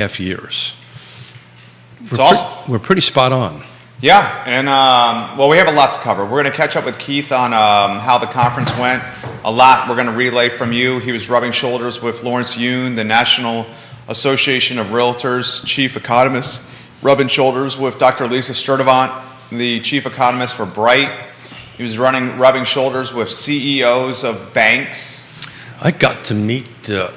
half years. It's awesome. We're pretty spot on. Yeah, and well, we have a lot to cover. We're going to catch up with Keith on how the conference went. A lot we're going to relay from you. He was rubbing shoulders with Lawrence Yun, the National Association of Realtors chief economist, rubbing shoulders with Dr. Lisa Sturtevant, the chief economist for Bright. He was rubbing shoulders with CEOs of banks. I got to meet the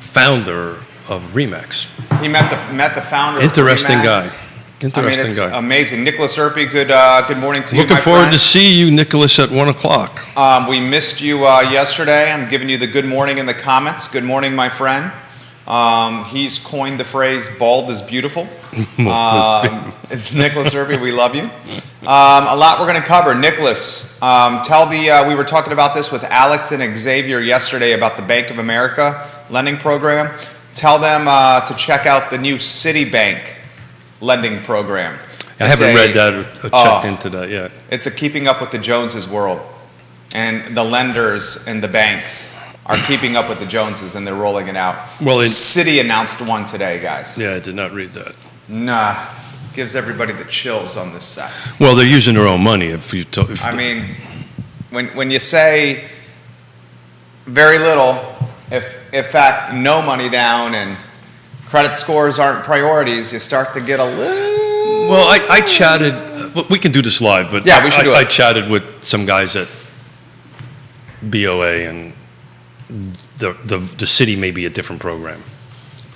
founder of Remax. He met the founder. Interesting of guy. Remax. Interesting it's guy. Amazing. Nicholas Erpy, good morning to you, my Looking forward friend. to see you, Nicholas, at 1 o'clock. We missed you yesterday. I'm giving you the good morning in the comments. Good morning, my friend. He's coined the phrase "bald is beautiful." It's Nicholas Erpy. We love you. A lot we're going to cover. Nicholas, we were talking about this with Alex and Xavier yesterday about the Bank of America lending program. Tell them to check out the new Citibank lending program. I haven't read that or checked into that yet. It's a keeping up with the Joneses world. And the lenders and the banks are keeping up with the Joneses, and they're rolling it out. Well, Citi announced one today, guys. Yeah, I did not read that. Nah, gives everybody the chills on this side. Well, they're using their own money. I mean, when you say very little, if in fact no money down and credit scores aren't priorities, you start to get a little... Well, I chatted, we can do this live, but yeah, we should do it. I chatted with some guys at BOA, and the city may be a different program.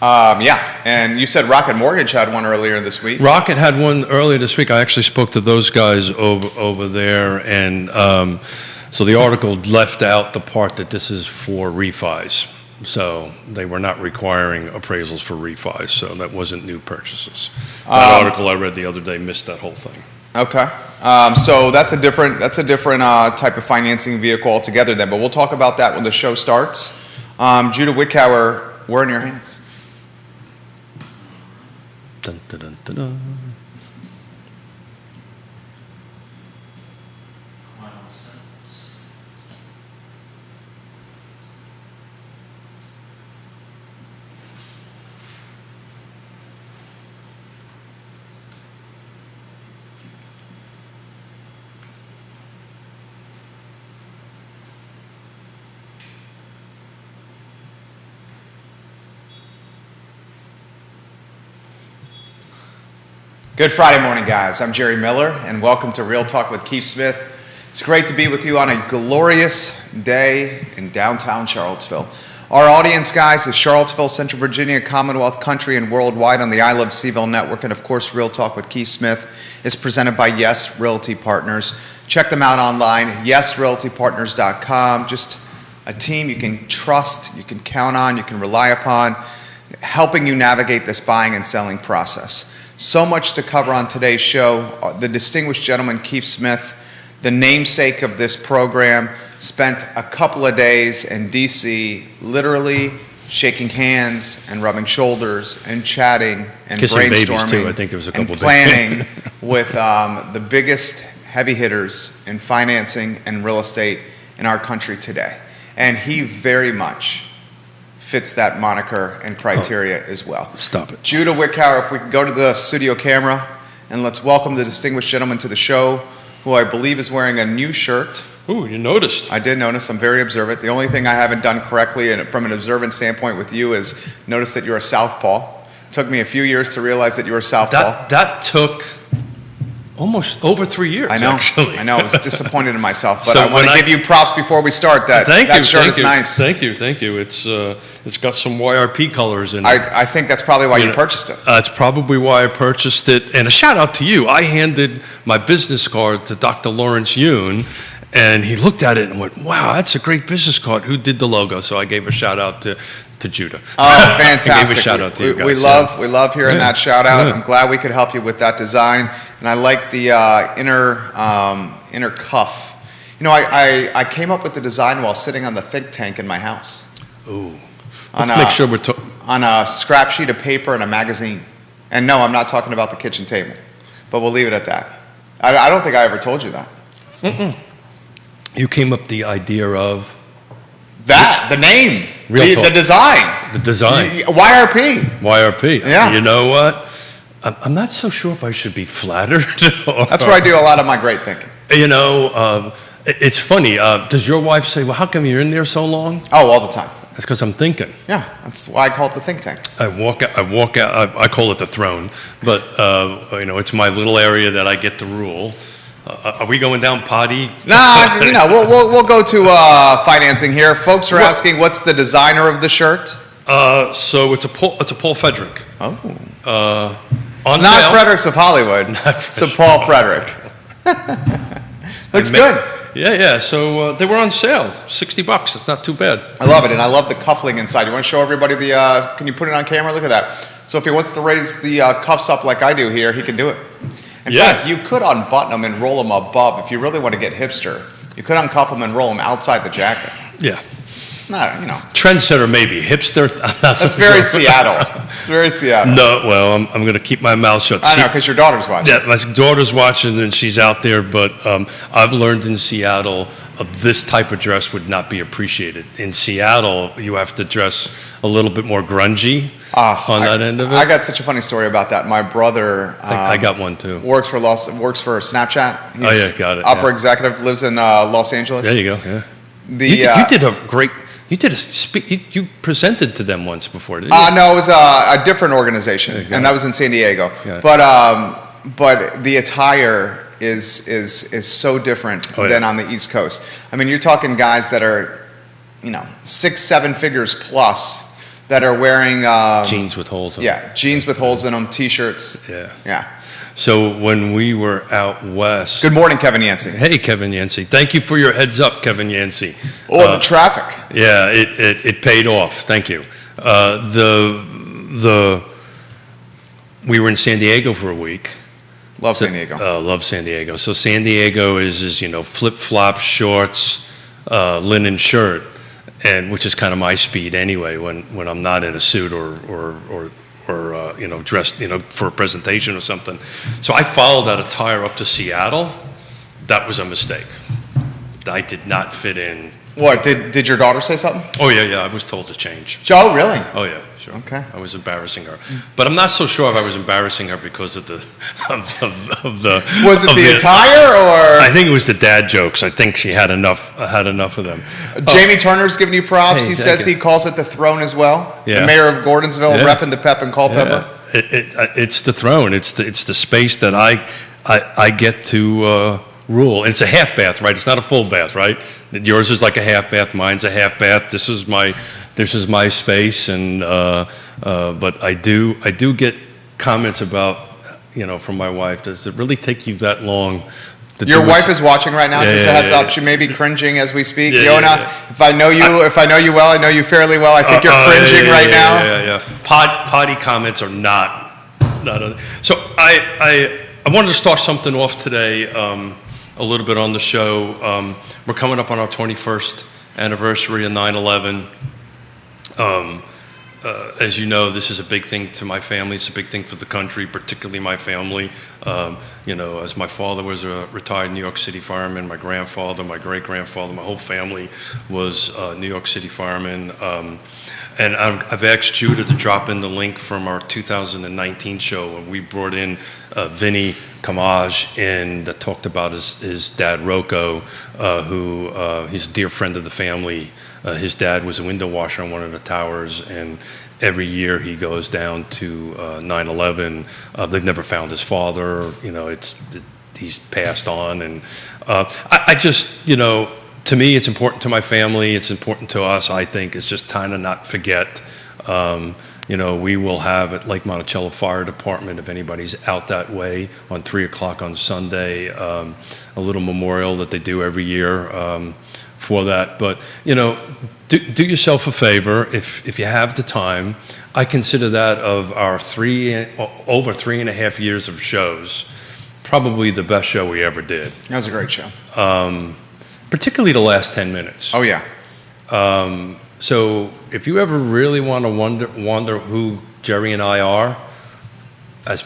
Yeah, and you said Rocket Mortgage had one earlier this week. Rocket had one earlier this week. I actually spoke to those guys over there, and so the article left out the part that this is for refis. So they were not requiring appraisals for refis, so that wasn't new purchases. That article I read the other day missed that whole thing. Okay, so that's a different type of financing vehicle altogether then, but we'll talk about that when the show starts. Judah Wickower, we're in your hands. Dun, dun, dun, dun, dun. Good Friday morning, guys. I'm Jerry Miller, and welcome to Real Talk with Keith Smith. It's great to be with you on a glorious day in downtown Charlottesville. Our audience, guys, is Charlottesville, Central Virginia, Commonwealth Country, and worldwide on the I Love CVille network. And of course, Real Talk with Keith Smith is presented by Yes Realty Partners. Check them out online, yesrealtypartners.com. Just a team you can trust, you can count on, you can rely upon, helping you navigate this buying and selling process. So much to cover on today's show. The distinguished gentleman, Keith Smith, the namesake of this program, spent a couple of days in D.C. literally shaking hands and rubbing shoulders and chatting and Kissing babies brainstorming too. I think there was a couple and planning with the biggest heavy hitters in financing and real estate in our country today. And he very much fits that moniker and criteria as well. Stop it. Judah Wickower, if we could go to the studio camera, and let's welcome the distinguished gentleman to the show, who I believe is wearing a new shirt. Ooh, you noticed. I did notice. I'm very observant. The only thing I haven't done correctly, and from an observant standpoint with you, is notice that you're a southpaw. It took me a few years to realize that you were a southpaw. That took almost over 3 years, I know. actually. I know. I was disappointed in myself, but So I want to give you props before we start. That shirt is nice. Thank you. It's got some YRP colors in it. I think that's probably why you purchased it. That's probably why I purchased it. And a shout out to you. I handed my business card to Dr. Lawrence Yun, and he looked at it and went, "Wow, that's a great business card. Who did the logo?" So I gave a shout out to Judah. Oh, fantastic! I gave a shout out to you guys. We love hearing that shout out. I'm glad we could help you with that design, and I like the inner cuff. You know, I came up with the design while sitting on the think tank in my house. Ooh. Let's make sure we're on a scrap sheet of paper and a magazine. And no, I'm not talking about the kitchen table, but we'll leave it at that. I don't think I ever told you that. You came up with the idea of The name, Real Talk. the design, The design. YRP. YRP. Yeah. You know what? I'm not so sure if I should be flattered. That's where I do a lot of my great thinking. You know, it's funny. Does your wife say, well, how come you're in there so long? Oh, all the time. That's because I'm thinking. Yeah, that's why I call it the think tank. I walk out, I call it the throne, but, you know, it's my little area that I get to rule. Are we going down potty? Nah, you know, we'll go to financing here. Folks are asking, what's the designer of the shirt? So it's a Paul Frederick. Oh. On It's not sale. Fredericks of Hollywood. It's a Paul Frederick. Looks good. Yeah. So they were on sale, $60. It's not too bad. I love it, and I love the cuffling inside. You want to show everybody the, can you put it on camera? Look at that. So if he wants to raise the cuffs up like I do here, he can do it. In fact, you could unbutton them and roll them above. If you really want to get hipster, you could uncuff them and roll them outside the jacket. Yeah. No, you know. Trendsetter, maybe. Hipster, I'm not so That's very sure. Seattle. It's very Seattle. No, well, I'm going to keep my mouth shut. I know, because your daughter's watching. Yeah, my daughter's watching and she's out there, but I've learned in Seattle this type of dress would not be appreciated. In Seattle, you have to dress a little bit more grungy on that end of it. I got such a funny story about that. My brother I got one too. works for Snapchat. He's got it, Upper yeah. executive, lives in Los Angeles. There you go, yeah. The, You did a great, you presented to them once before, didn't you? no, it was a different organization, got and that was in San Diego. Got it. But the attire is so different Oh, yeah. than on the East Coast. I mean, you're talking guys that are, 6-7 figures plus that are wearing Jeans with holes in them. Yeah, jeans with holes in them, t-shirts. Yeah. Yeah. So when we were out west. Good morning, Kevin Yancey. Hey, Kevin Yancey. Thank you for your heads up, Kevin Yancey. Oh, the traffic. Yeah, it paid off. Thank you. We were in San Diego for a week. Love San Diego. Love San Diego. So San Diego is flip-flop shorts, linen shirt, and which is kind of my speed anyway when I'm not in a suit or dressed for a presentation or something. So I followed that attire up to Seattle. That was a mistake. I did not fit in. What, did your daughter say something? Oh yeah, I was told to change. Joe, really? Oh yeah, sure. Okay. I was embarrassing her, but I'm not so sure if I was embarrassing her because of the Was it the attire or? I think it was the dad jokes. I think she had enough of them. Jamie Turner's giving you props. Hey, He thank says you. he calls it the throne as well. Yeah. The mayor of Gordonsville, Yeah. repping the pep and Culpeper. It's the throne. It's the space that I get to rule. And it's a half bath, right? It's not a full bath, right? Yours is like a half bath. Mine's a half bath. This is my space. And but I do get comments about from my wife. Does it really take you that long? Your wife is watching right now. Yeah, Just a yeah, heads yeah, up. yeah. She may be cringing as we speak. Yeah, Yona, yeah. if I know you well, I know you fairly well. I think you're cringing right now. Yeah. Potty comments are not. So I wanted to start something off today. A little bit on the show. We're coming up on our 21st anniversary of 9/11. As you know, this is a big thing to my family. It's a big thing for the country, particularly my family. As my father was a retired New York City fireman, my grandfather, my great-grandfather, my whole family was New York City firemen. And I've asked Judah to drop in the link from our 2019 show, and we brought in Vinny Kamaj in that talked about his dad, Rocco, who he's a dear friend of the family. His dad was a window washer on one of the towers, and every year he goes down to 9/11. They've never found his father. He's passed on, and I just to me, it's important to my family. It's important to us. I think it's just time to not forget. We will have at Lake Monticello Fire Department, if anybody's out that way, on 3:00 on Sunday, a little memorial that they do every year for that. But do yourself a favor if you have the time. I consider that of our over 3.5 years of shows, probably the best show we ever did. That was a great show. Particularly the last 10 minutes. Oh, yeah. So if you ever really want to wonder who Jerry and I are as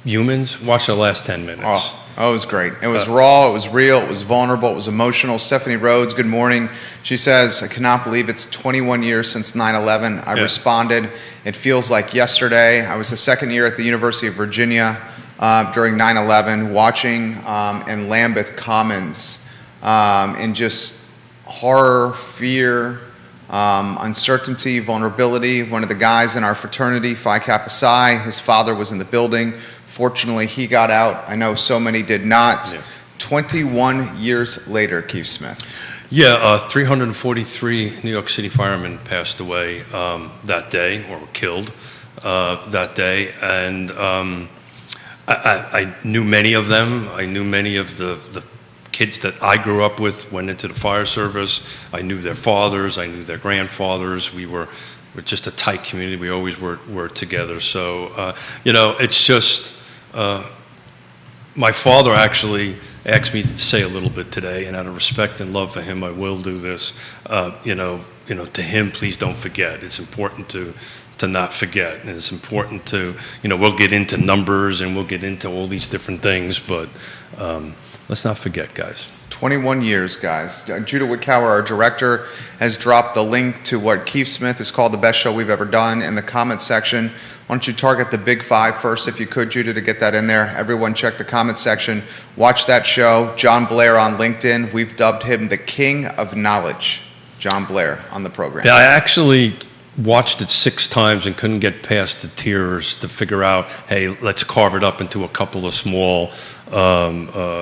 humans, watch the last 10 minutes. Oh, Oh, it was great. It was raw, it was real, it was vulnerable, it was emotional. Stephanie Rhodes, good morning. She says, I cannot believe it's 21 years since 9/11. I responded, it feels like yesterday. I was a second year at the University of Virginia during 9/11, watching in Lambeth Commons in just horror, fear, uncertainty, vulnerability. One of the guys in our fraternity, Phi Kappa Psi, his father was in the building. Fortunately, he got out. I know so many did not. Yeah. 21 years later, Keith Smith. Yeah, 343 New York City firemen passed away that day, or were killed that day. And I knew many of them. I knew many of the kids that I grew up with, went into the fire service. I knew their fathers. I knew their grandfathers. We're just a tight community. We always were together. So, it's just... my father actually asked me to say a little bit today, and out of respect and love for him, I will do this. To him, please don't forget. It's important to not forget, and it's important to, we'll get into numbers and we'll get into all these different things, but let's not forget, guys. 21 years, guys. Judah Wickower, our director, has dropped the link to what Keith Smith has called the best show we've ever done in the comments section. Why don't you target the Big Five first, if you could, Judah, to get that in there. Everyone check the comments section. Watch that show. John Blair on LinkedIn. We've dubbed him the King of Knowledge. John Blair on the program. Yeah, I actually watched it 6 times and couldn't get past the tears to figure out, hey, let's carve it up into a couple of small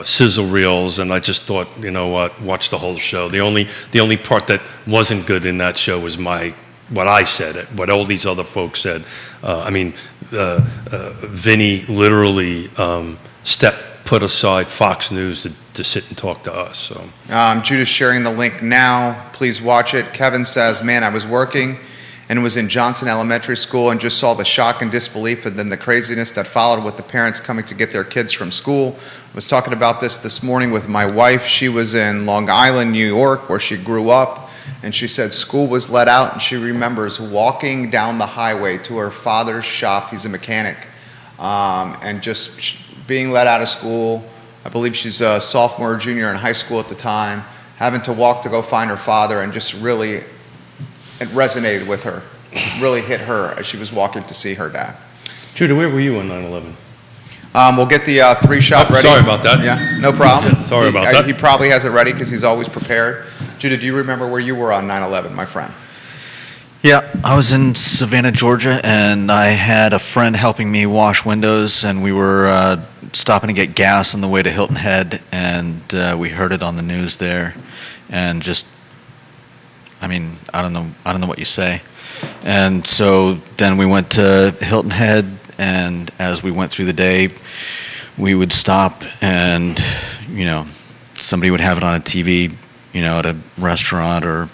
sizzle reels, and I just thought, you know what, watch the whole show. The only part that wasn't good in that show was what I said, what all these other folks said. Vinny literally put aside Fox News to sit and talk to us. So Judah's sharing the link now. Please watch it. Kevin says, man, I was working and was in Johnson Elementary School and just saw the shock and disbelief and then the craziness that followed with the parents coming to get their kids from school. I was talking about this morning with my wife. She was in Long Island, New York, where she grew up, and she said school was let out, and she remembers walking down the highway to her father's shop. He's a mechanic, and just being let out of school. I believe she's a sophomore or junior in high school at the time, having to walk to go find her father, and just really, it resonated with her, really hit her as she was walking to see her dad. Judah, where were you on 9/11? We'll get the 3-shot ready. Sorry about that. Yeah, no problem. Yeah, sorry about that. He probably has it ready because he's always prepared. Judah, do you remember where you were on 9/11, my friend? Yeah, I was in Savannah, Georgia, and I had a friend helping me wash windows, and we were stopping to get gas on the way to Hilton Head, and we heard it on the news there, and just, I don't know what you say. And so then we went to Hilton Head, and as we went through the day, we would stop, and somebody would have it on a TV, at a restaurant or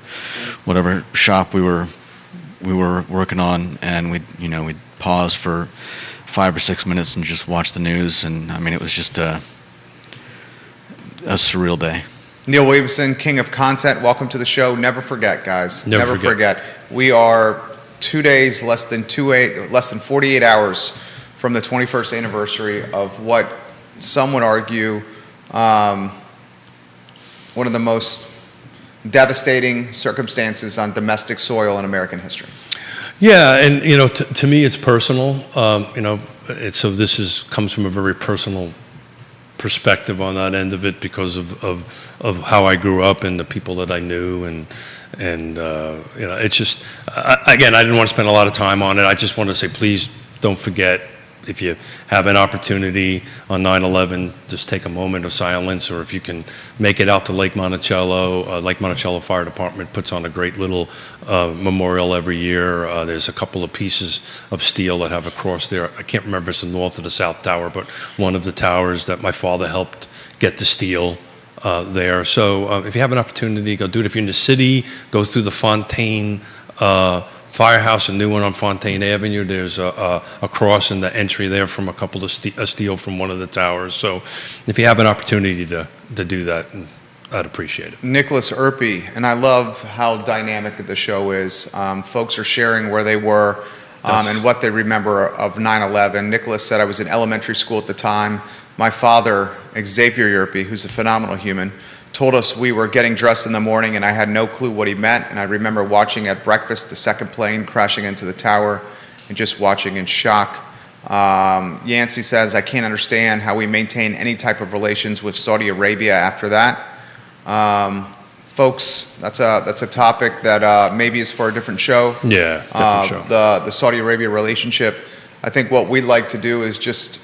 whatever shop we were working on, and we'd pause for 5 or 6 minutes and just watch the news, and it was just a surreal day. Neil Williamson, King of Content, welcome to the show. Never forget, guys. Never forget. We are 2 days, less than 48 hours from the 21st anniversary of what some would argue one of the most devastating circumstances on domestic soil in American history. Yeah, and to me, it's personal. So this comes from a very personal perspective on that end of it because of how I grew up and the people that I knew, and it's just again, I didn't want to spend a lot of time on it. I just want to say, please don't forget. If you have an opportunity on 9/11, just take a moment of silence, or if you can make it out to Lake Monticello. Lake Monticello Fire Department puts on a great little memorial every year. There's a couple of pieces of steel that have a cross there. I can't remember if it's the North or the South Tower, but one of the towers that my father helped get the steel there. So if you have an opportunity, go do it. If you're in the city, go through the Fontaine Firehouse, a new one on Fontaine Avenue. There's a cross in the entry there from a couple of steel from one of the towers. So if you have an opportunity to do that, I'd appreciate it. Nicholas Erpy, and I love how dynamic the show is. Folks are sharing where they were and what they remember of 9/11. Nicholas said, I was in elementary school at the time. My father, Xavier Yerpe, who's a phenomenal human, told us we were getting dressed in the morning, and I had no clue what he meant. And I remember watching at breakfast the second plane crashing into the tower and just watching in shock. Yancey says, I can't understand how we maintain any type of relations with Saudi Arabia after that. Folks, that's a topic that maybe is for a different show. Yeah, different show. The Saudi Arabia relationship. I think what we'd like to do is just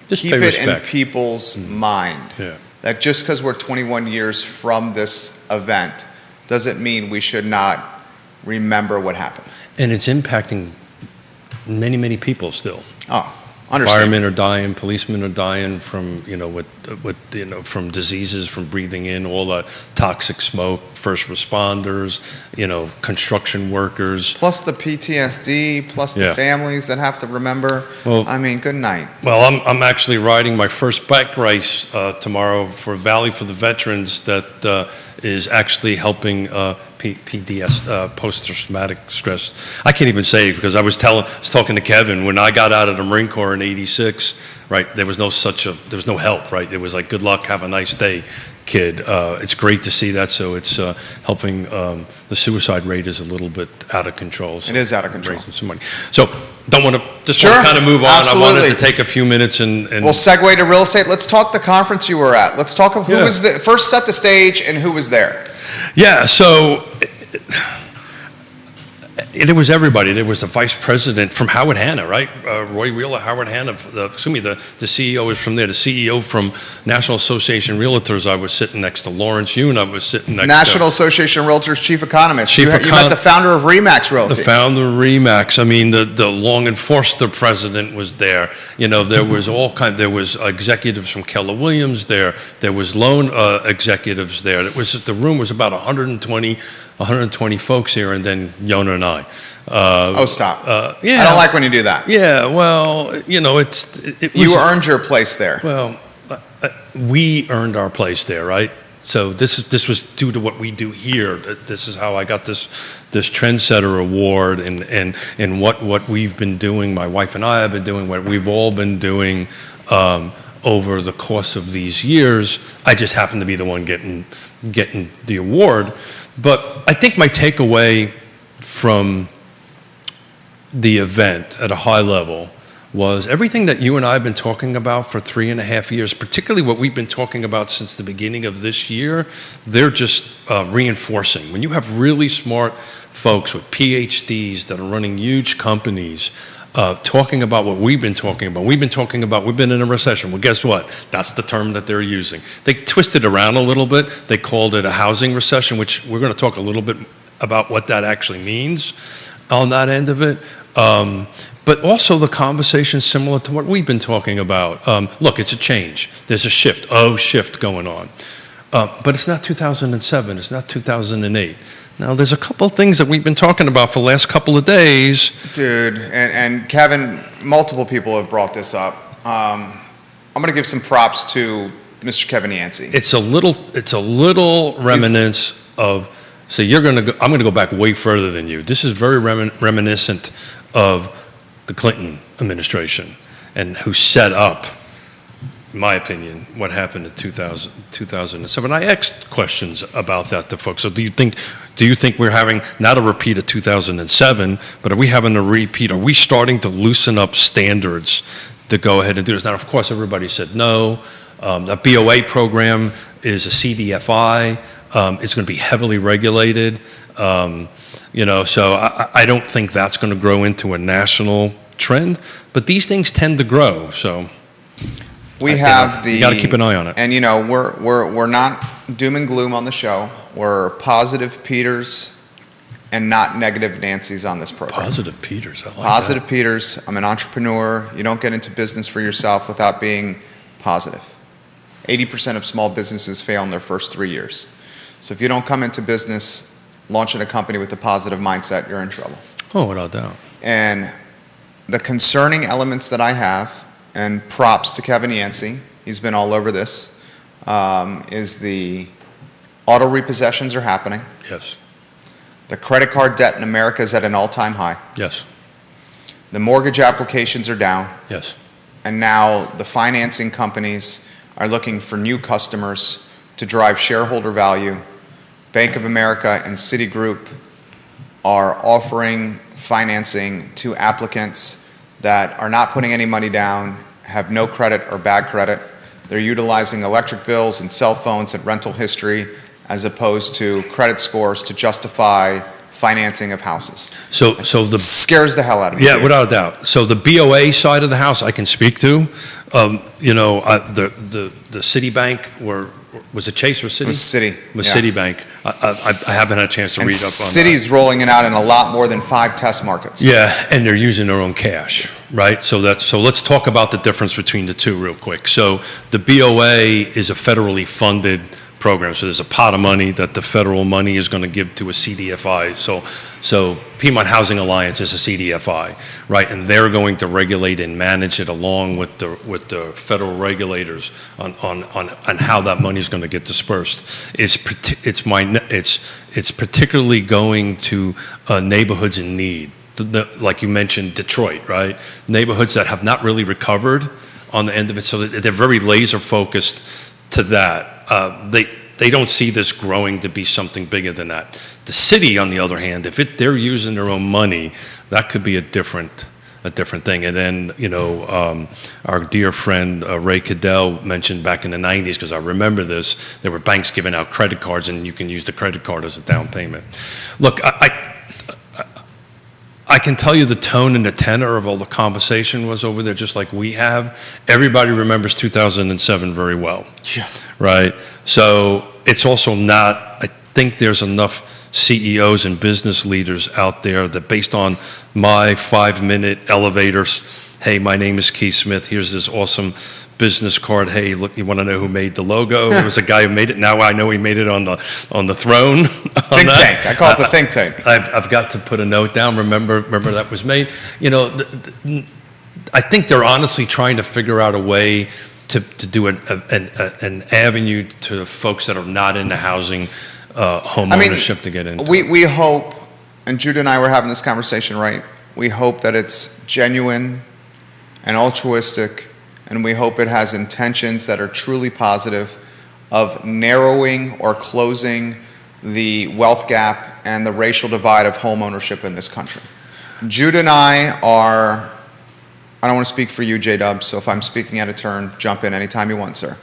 keep pay it in respect. people's mind. Yeah. That just because we're 21 years from this event doesn't mean we should not remember what happened. And it's impacting many, many people still. Oh, understand. Firemen are dying, policemen are dying from, from diseases, from breathing in all the toxic smoke, first responders, construction workers. Plus the PTSD, plus the Yeah. families that have to remember. Well- I mean, good night. Well, I'm actually riding my first bike race tomorrow for Valley for the Veterans that is actually helping PDS, post-traumatic stress. I can't even say it because I was talking to Kevin when I got out of the Marine Corps in '86. Right, there was no help. Right, it was like, good luck, have a nice day, kid. It's great to see that. So it's helping. The suicide rate is a little bit out of control. So It is out of control. raising some money. So don't want to just Sure, want to kind of move on. absolutely. I wanted to take a few minutes and We'll segue to real estate. Let's talk the conference you were at. Let's talk of who Yeah. was the first, set the stage and who was there. yeah. So it was everybody. There was the vice president from Howard Hanna, right? Roy Wheeler, Howard Hanna. The CEO was from there. The CEO from National Association of Realtors. I was sitting next to Lawrence Yun. I was sitting next National to Association of Realtors chief economist. Chief You met the founder of Remax Realty. the founder of Remax. I mean, the Long and Forster president was there. There was there was executives from Keller Williams there. There was loan executives there. The room was about 120 folks here, and then Yona and I. Oh, stop. Yeah. I don't like when you do that. Yeah, well, it was. You earned your place there. Well, we earned our place there, right? So this was due to what we do here. This is how I got this Trendsetter Award, and what we've been doing. My wife and I have been doing what we've all been doing over the course of these years. I just happened to be the one getting the award. But I think my takeaway from the event at a high level was everything that you and I have been talking about for 3.5 years, particularly what we've been talking about since the beginning of this year. They're just reinforcing. When you have really smart folks with PhDs that are running huge companies talking about what we've been talking about. We've been in a recession. Well, guess what? That's the term that they're using. They twisted around a little bit. They called it a housing recession, which we're going to talk a little bit about what that actually means on that end of it. But also the conversation similar to what we've been talking about. Look, it's a change. There's a shift going on. But it's not 2007. It's not 2008. Now, there's a couple of things that we've been talking about for the last couple of days. Dude, and Kevin, multiple people have brought this up. I'm going to give some props to Mr. Kevin Yancey. It's a little reminiscent of. So I'm going to go back way further than you. This is very reminiscent of the Clinton administration and who set up, in my opinion, what happened in 2007. I asked questions about that to folks. So do you think we're having not a repeat of 2007, but are we having a repeat? Are we starting to loosen up standards to go ahead and do this? Now, of course, everybody said no. The BOA program is a CDFI. It's going to be heavily regulated. So I don't think that's going to grow into a national trend. But these things tend to grow. So We you got to keep an eye on it. And we're not doom and gloom on the show. We're positive Peters and not negative Nancy's on this program. Positive Peters, I like Positive Peters. I'm an entrepreneur. You don't get into business for yourself without being positive. 80% of small businesses fail in their first 3 years. So if you don't come into business launching a company with a positive mindset, you're in trouble. that. Oh, without doubt. And the concerning elements that I have, and props to Kevin Yancey, he's been all over this, is the auto repossessions are happening. Yes. The credit card debt in America is at an all-time high. Yes. The mortgage applications are down, Yes. and now the financing companies are looking for new customers to drive shareholder value. Bank of America and Citigroup are offering financing to applicants that are not putting any money down, have no credit or bad credit. They're utilizing electric bills and cell phones and rental history as opposed to credit scores to justify financing of houses. So the Scares the hell out of me. Yeah, dude. without a doubt. So the BOA side of the house, I can speak to. The Citibank, was it Chase or Citi? It was Citi. It was yeah. Citibank. I haven't had a chance to And read up on that. Citi's rolling it out in a lot more than 5 test markets. Yeah, and they're using their own cash, right? So let's talk about the difference between the two real quick. So the BOA is a federally funded program. So there's a pot of money that the federal money is going to give to a CDFI. So Piedmont Housing Alliance is a CDFI, right? And they're going to regulate and manage it along with the federal regulators on how that money is going to get dispersed. It's particularly going to neighborhoods in need. Like you mentioned, Detroit, right? Neighborhoods that have not really recovered on the end of it. So they're very laser focused to that. They don't see this growing to be something bigger than that. The city, on the other hand, if they're using their own money, that could be a different thing. And then, our dear friend Ray Cadell mentioned back in the 90s, because I remember this, there were banks giving out credit cards, and you can use the credit card as a down payment. Look, I can tell you the tone and the tenor of all the conversation was over there, just like we have. Everybody remembers 2007 very well. Yeah. Right? So it's also not, I think there's enough CEOs and business leaders out there that based on my 5-minute elevators, hey, my name is Keith Smith, here's this awesome business card, hey, look, you want to know who made the logo? There was a guy who made it, now I know he made it on the throne. Think tank. I call it the think tank. I've got to put a note down, remember that was made. I think they're honestly trying to figure out a way to do an avenue to folks that are not into housing, home ownership to get into. We hope, and Judah and I were having this conversation, right? We hope that it's genuine and altruistic, and we hope it has intentions that are truly positive of narrowing or closing the wealth gap and the racial divide of home ownership in this country. Judah and I don't want to speak for you, J-Dub, so if I'm speaking out of turn, jump in anytime you want, sir.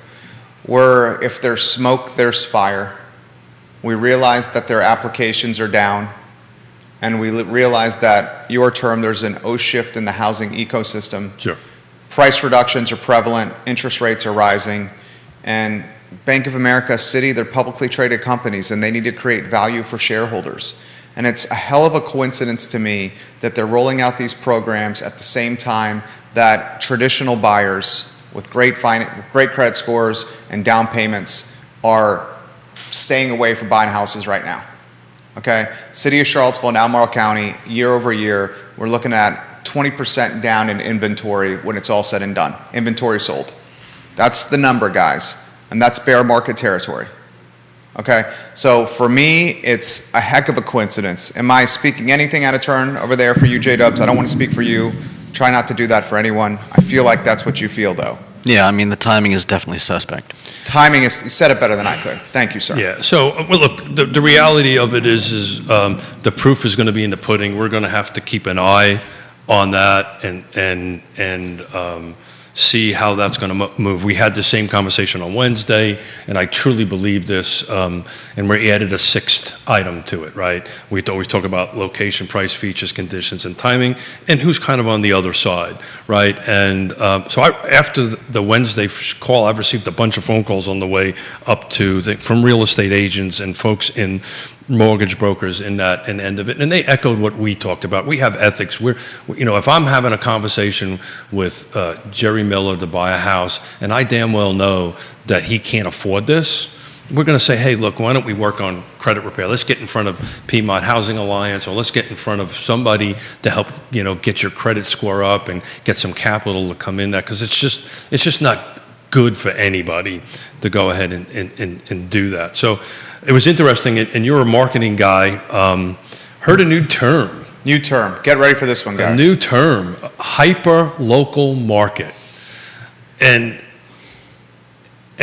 If there's smoke, there's fire. We realize that their applications are down, and we realize that your term, there's an O-shift in the housing ecosystem. Sure. Price reductions are prevalent, interest rates are rising, and Bank of America, Citi, they're publicly traded companies, and they need to create value for shareholders. And it's a hell of a coincidence to me that they're rolling out these programs at the same time that traditional buyers with great credit scores and down payments are staying away from buying houses right now. Okay? City of Charlottesville and Albemarle County, year over year, we're looking at 20% down in inventory when it's all said and done. Inventory sold. That's the number, guys. And that's bear market territory. Okay? So for me, it's a heck of a coincidence. Am I speaking anything out of turn over there for you, J-Dubs? I don't want to speak for you. Try not to do that for anyone. I feel like that's what you feel, though. Yeah, I mean, the timing is definitely suspect. Timing is, you said it better than I could. Thank you, sir. Yeah, so, well, look, the reality of it is the proof is going to be in the pudding. We're going to have to keep an eye on that and see how that's going to move. We had the same conversation on Wednesday, and I truly believe this, and we added a 6th item to it, right? We always talk about location, price, features, conditions, and timing, and who's kind of on the other side, right? And so after the Wednesday call, I've received a bunch of phone calls on the way up to from real estate agents and folks in mortgage brokers in that and end of it, and they echoed what we talked about. We have ethics. If I'm having a conversation with Jerry Miller to buy a house, and I damn well know that he can't afford this, we're going to say, hey, look, why don't we work on credit repair? Let's get in front of Piedmont Housing Alliance, or let's get in front of somebody to help, get your credit score up and get some capital to come in there, because it's just not good for anybody to go ahead and do that. So it was interesting, and you're a marketing guy, heard a new term New term. Get ready for this one, A guys. new term, hyper-local market. And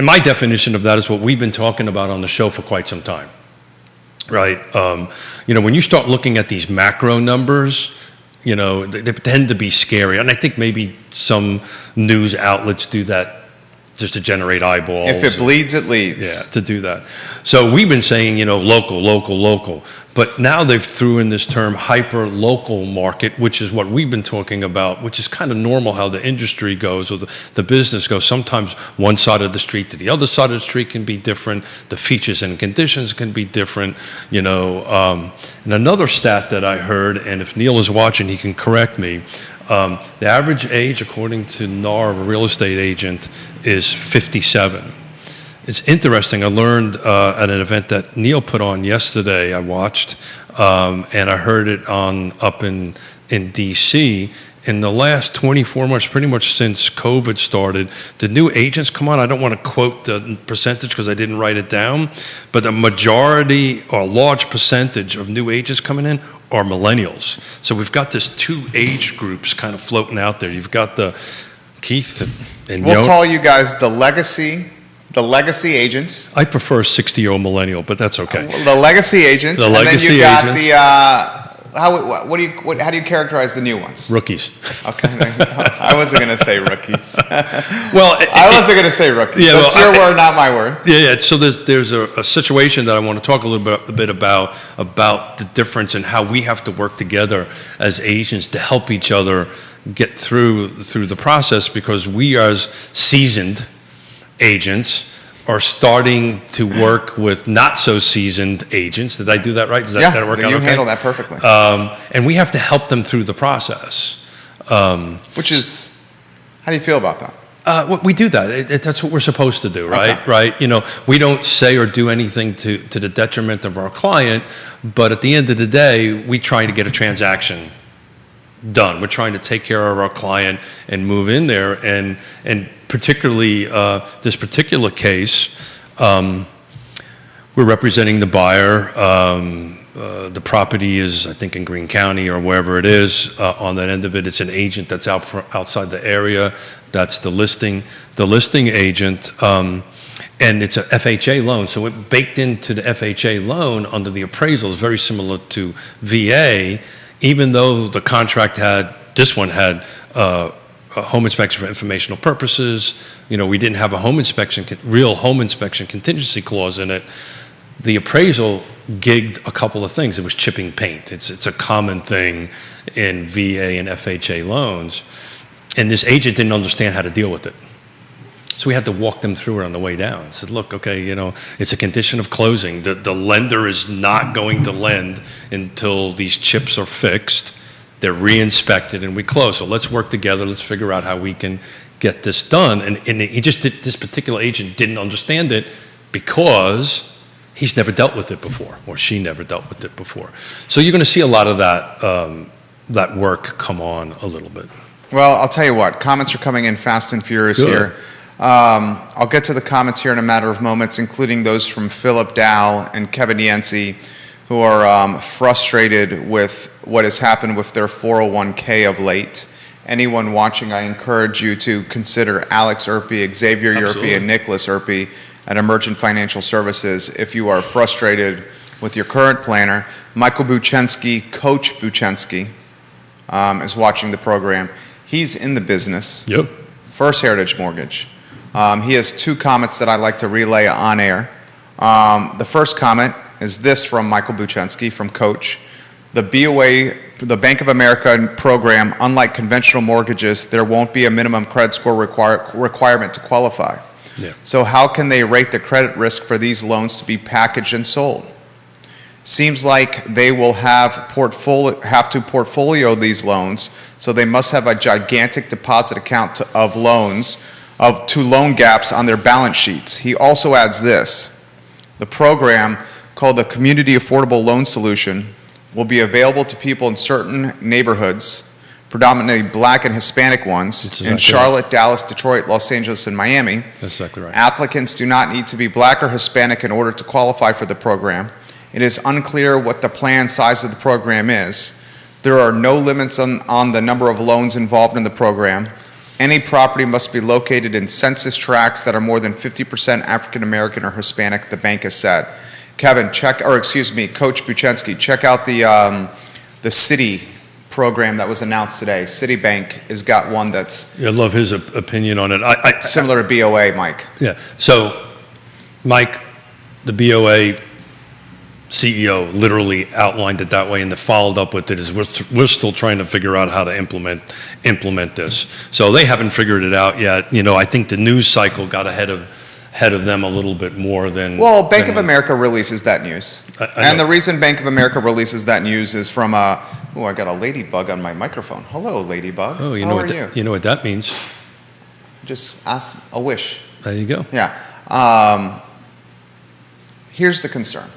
my definition of that is what we've been talking about on the show for quite some time, right? When you start looking at these macro numbers, they tend to be scary. And I think maybe some news outlets do that just to generate eyeballs. If it bleeds, it leads. Yeah, to do that. So we've been saying, local. But now they've threw in this term hyper-local market, which is what we've been talking about, which is kind of normal how the industry goes or the business goes. Sometimes one side of the street to the other side of the street can be different. The features and conditions can be different, And another stat that I heard, and if Neil is watching, he can correct me, the average age, according to NAR, a real estate agent, is 57. It's interesting. I learned at an event that Neil put on yesterday. I watched, and I heard it up in D.C. In the last 24 months, pretty much since COVID started, the new agents come on. I don't want to quote the percentage because I didn't write it down, but a majority or a large percentage of new agents coming in are millennials. So we've got this two age groups kind of floating out there. You've got the Keith and We'll call you guys the legacy agents. I prefer a 60-year-old millennial, but that's okay. The legacy agents. The and legacy then you got agents. the how do you characterize the new ones? Rookies. Okay, there you go. I wasn't going to say rookies. Well, I wasn't going to say rookies. Yeah, That's well, your word, not my word. Yeah. So there's a situation that I want to talk a bit about the difference and how we have to work together as agents to help each other get through the process, because we as seasoned agents are starting to work with not so seasoned agents. Did I do that right? Does that work out you okay? handle that perfectly. And we have to help them through the process. Which is, how do you feel about that? We do that. That's what we're supposed to do, right? Okay. Right? We don't say or do anything to the detriment of our client, but at the end of the day, we try to get a transaction done. We're trying to take care of our client and move in there, and particularly this particular case, we're representing the buyer. The property is, I think, in Greene County or wherever it is. On that end of it, it's an agent that's outside the area. That's the listing agent. And it's a FHA loan. So it baked into the FHA loan under the appraisal is very similar to VA, even though the contract this one had a home inspection for informational purposes. We didn't have a real home inspection contingency clause in it. The appraisal gigged a couple of things. It was chipping paint. It's a common thing in VA and FHA loans. And this agent didn't understand how to deal with it. So we had to walk them through it on the way down. Said, look, okay, it's a condition of closing. The lender is not going to lend until these chips are fixed. They're re-inspected and we close. So let's work together. Let's figure out how we can get this done. And this particular agent didn't understand it because he's never dealt with it before, or she never dealt with it before. So you're going to see a lot of that work come on a little bit. Well, I'll tell you what, comments are coming in fast and furious Good. here. I'll get to the comments here in a matter of moments, including those from Philip Dow and Kevin Yancey, who are frustrated with what has happened with their 401k of late. Anyone watching, I encourage you to consider Alex Erpy, Xavier Absolutely. Erpy, and Nicholas Erpy at Emergent Financial Services if you are frustrated with your current planner. Michael Buchensky, Coach Buchensky, is watching the program. He's in the business. Yep. First Heritage Mortgage. He has two comments that I'd like to relay on air. The first comment is this from Michael Buchensky from Coach. The BOA, the Bank of America program, unlike conventional mortgages, there won't be a minimum credit score requirement to qualify. Yeah. So how can they rate the credit risk for these loans to be packaged and sold? Seems like they will have to portfolio these loans, so they must have a gigantic deposit account of loans to loan gaps on their balance sheets. He also adds this: the program, called the Community Affordable Loan Solution, will be available to people in certain neighborhoods, predominantly black and Hispanic ones, That's in exactly Charlotte, Dallas, Detroit, Los Angeles, and Miami. That's exactly right. Applicants do not need to be black or Hispanic in order to qualify for the program. It is unclear what the planned size of the program is. There are no limits on the number of loans involved in the program. Any property must be located in census tracts that are more than 50% African American or Hispanic, the bank has said. Kevin, Coach Buchenski, check out the city program that was announced today. Citibank has got one that's I love his opinion on it. similar to BOA, Mike. Yeah, so Mike, the BOA CEO literally outlined it that way, and followed up with it is we're still trying to figure out how to implement this. So they haven't figured it out yet. I think the news cycle got ahead of them a little bit more than. Well, Bank of America releases that news. I And the reason Bank of America releases that news is from I got a ladybug on my microphone. Hello, ladybug. Oh, How are you? You know what that means? Just ask a wish. There you go. Yeah. Here's the concern.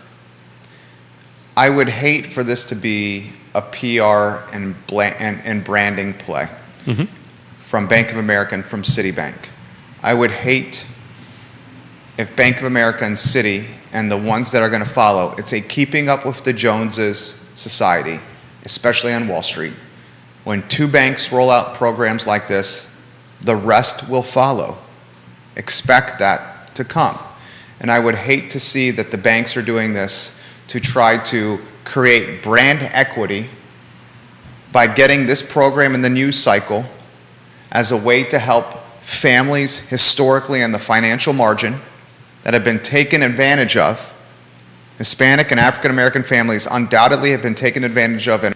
I would hate for this to be a PR and branding play from Bank of America and from Citibank. I would hate if Bank of America and Citi and the ones that are going to follow, it's a keeping up with the Joneses society, especially on Wall Street. When two banks roll out programs like this, the rest will follow. Expect that to come. And I would hate to see that the banks are doing this to try to create brand equity by getting this program in the news cycle as a way to help families historically on the financial margin that have been taken advantage of. Hispanic and African American families undoubtedly have been taken advantage of. And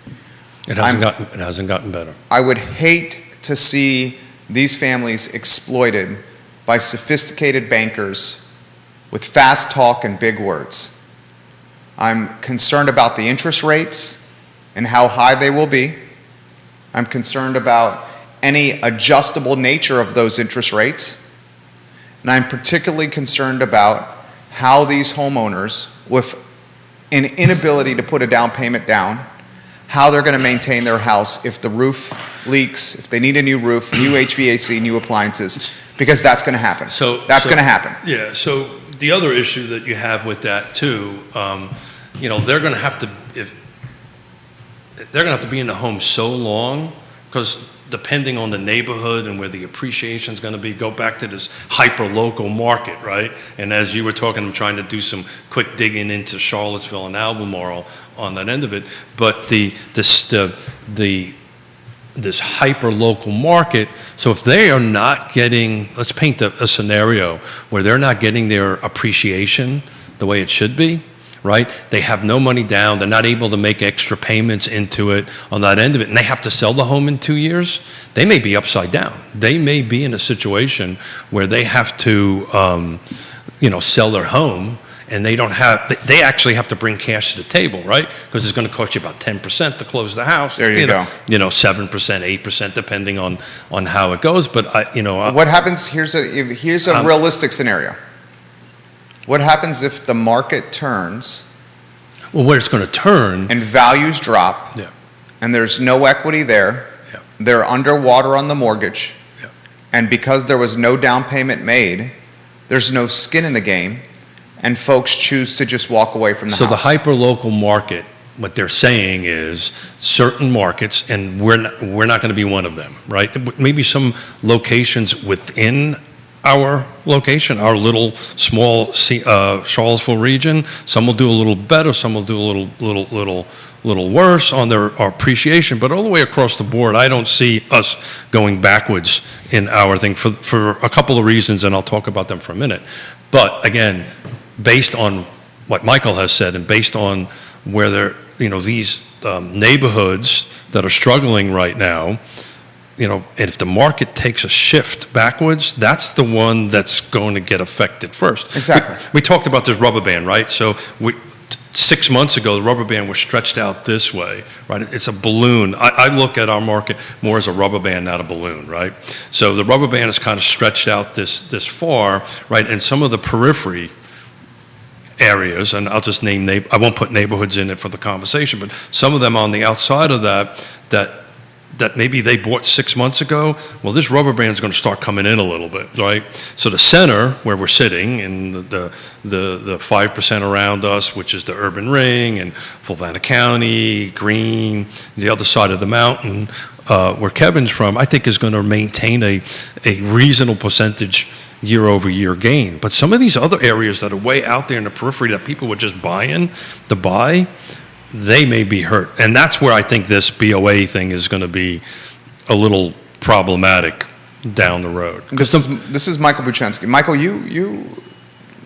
It hasn't gotten better. I would hate to see these families exploited by sophisticated bankers with fast talk and big words. I'm concerned about the interest rates and how high they will be. I'm concerned about any adjustable nature of those interest rates. And I'm particularly concerned about how these homeowners, with an inability to put a down payment down, how they're going to maintain their house if the roof leaks, if they need a new roof, new HVAC, new appliances, because that's going to happen. That's going to happen. Yeah, so the other issue that you have with that too, they're going to have to be in the home so long, because depending on the neighborhood and where the appreciation is going to be, go back to this hyper-local market, right? And as you were talking, I'm trying to do some quick digging into Charlottesville and Albemarle on that end of it. But this hyper-local market, so if they are not getting, let's paint a scenario where they're not getting their appreciation the way it should be, right? They have no money down. They're not able to make extra payments into it on that end of it, and they have to sell the home in 2 years. They may be upside down. They may be in a situation where they have to, sell their home, and they actually have to bring cash to the table, right? Because it's going to cost you about 10% to close the house. There you go. 7%, 8%, depending on how it goes. But what happens? Here's a realistic scenario. What happens if the market turns? Well, where it's going to turn and values drop, and there's no equity there. They're underwater on the mortgage, and because there was no down payment made, there's no skin in the game, and folks choose to just walk away from the house. So the hyper-local market, what they're saying is certain markets, and we're not going to be one of them, right? Maybe some locations within our location, our little small Charlottesville region, some will do a little better, some will do a little worse on their appreciation, but all the way across the board, I don't see us going backwards in our thing for a couple of reasons, and I'll talk about them for a minute. But again, based on what Michael has said, and based on where these neighborhoods that are struggling right now, and if the market takes a shift backwards, that's the one that's going to get affected first. Exactly. We talked about this rubber band, right? So 6 months ago, the rubber band was stretched out this way, right? It's a balloon. I look at our market more as a rubber band, not a balloon, right? So the rubber band is kind of stretched out this far, right? And some of the periphery areas, and I'll just name, I won't put neighborhoods in it for the conversation, but some of them on the outside of that that maybe they bought 6 months ago, well, this rubber band's going to start coming in a little bit, right? So the center where we're sitting, and the 5% around us, which is the urban ring, and Fulvana County, Greene, the other side of the mountain, where Kevin's from, I think is going to maintain a reasonable percentage year-over-year gain. But some of these other areas that are way out there in the periphery that people were just buying to buy, they may be hurt. And that's where I think this BOA thing is going to be a little problematic down the road. This is Michael Buchensky. Michael,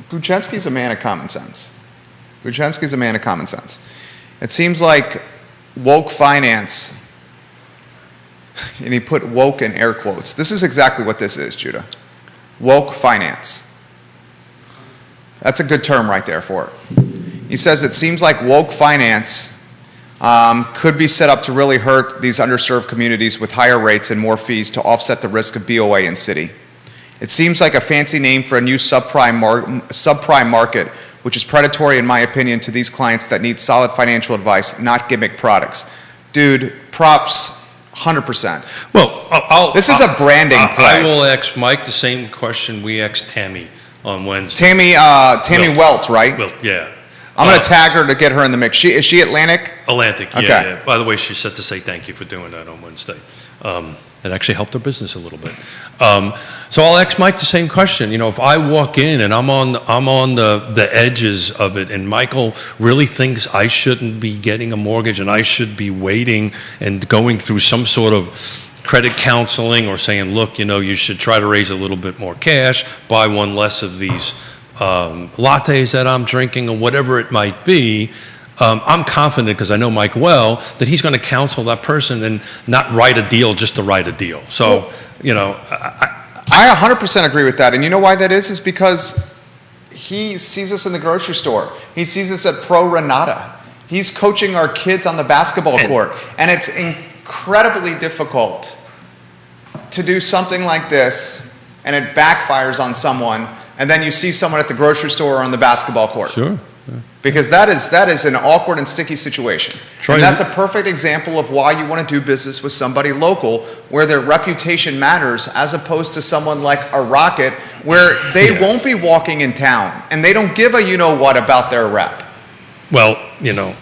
Buchensky's a man of common sense. Buchensky's a man of common sense. It seems like woke finance, and he put woke in air quotes. This is exactly what this is, Judah. Woke finance. That's a good term right there for it. He says it seems like woke finance could be set up to really hurt these underserved communities with higher rates and more fees to offset the risk of BOA in city. It seems like a fancy name for a new subprime market, which is predatory, in my opinion, to these clients that need solid financial advice, not gimmick products. Dude, props, 100%. Well, this is a branding play. I will ask Mike the same question we asked Tammy on Wednesday. Tammy Welt, right? Well, yeah. I'm going to tag her to get her in the mix. Is she Atlantic? Atlantic, yeah, Okay. yeah. By the way, she said to say thank you for doing that on Wednesday. It actually helped her business a little bit. So I'll ask Mike the same question. You know, if I walk in and I'm on the edges of it, and Michael really thinks I shouldn't be getting a mortgage and I should be waiting and going through some sort of credit counseling or saying, look, you know, you should try to raise a little bit more cash, buy one less of these lattes that I'm drinking or whatever it might be, I'm confident, because I know Mike well, that he's going to counsel that person and not write a deal just to write a deal. So, Well, you know, I 100% agree with that. And you know why that is because he sees us in the grocery store. He sees us at Pro Renata. He's coaching our kids on the basketball court. And it's incredibly difficult to do something like this and it backfires on someone, and then you see someone at the grocery store or on the basketball court. sure. Because that is an awkward and sticky situation. And that's a perfect example of why you want to do business with somebody local, where their reputation matters, as opposed to someone like a Rocket, where they won't be walking in town and they don't give a you-know-what about their rep. Well, you know,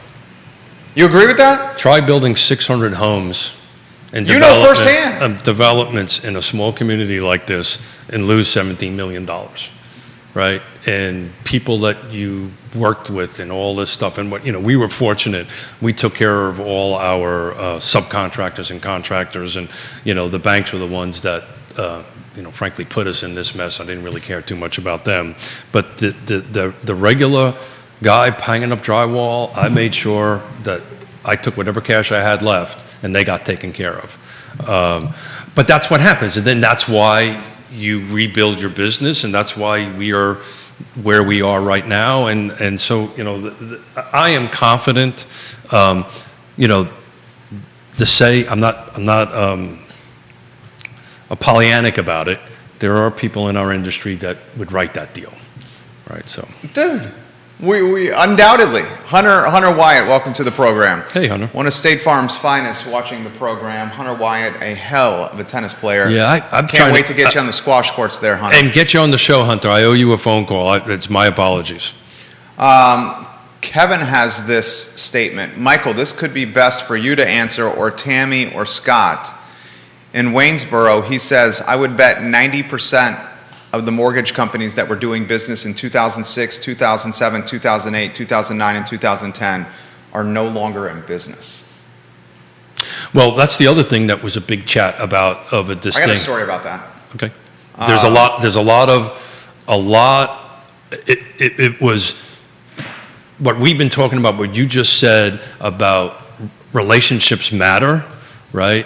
You agree with that? try building 600 homes and You know firsthand. developments in a small community like this and lose $17 million, right? And people that you worked with and all this stuff. And what, you know, we were fortunate. We took care of all our subcontractors and contractors, and, you know, the banks were the ones that, you know, frankly put us in this mess. I didn't really care too much about them. But the regular guy hanging up drywall, I made sure that I took whatever cash I had left and they got taken care of. But that's what happens. And then that's why you rebuild your business, and that's why we are where we are right now. And so, you know, I am confident, you know, to say I'm not a Pollyannic about it. There are people in our industry that would write that deal, right? So, Dude, we undoubtedly. Hunter Wyatt, welcome to the program. hey, Hunter. One of State Farm's finest watching the program. Hunter Wyatt, a hell of a tennis player. Yeah, I'm Can't trying wait to get you on the squash courts there, Hunter. and get you on the show, Hunter. I owe you a phone call. It's my apologies. Kevin has this statement. Michael, this could be best for you to answer, or Tammy or Scott. In Waynesboro, he says, I would bet 90% of the mortgage companies that were doing business in 2006, 2007, 2008, 2009, and 2010 are no longer in business. Well, that's the other thing that was a big chat about this I got thing. a story about that. Okay. There's a lot. It was what we've been talking about, what you just said about relationships matter, right?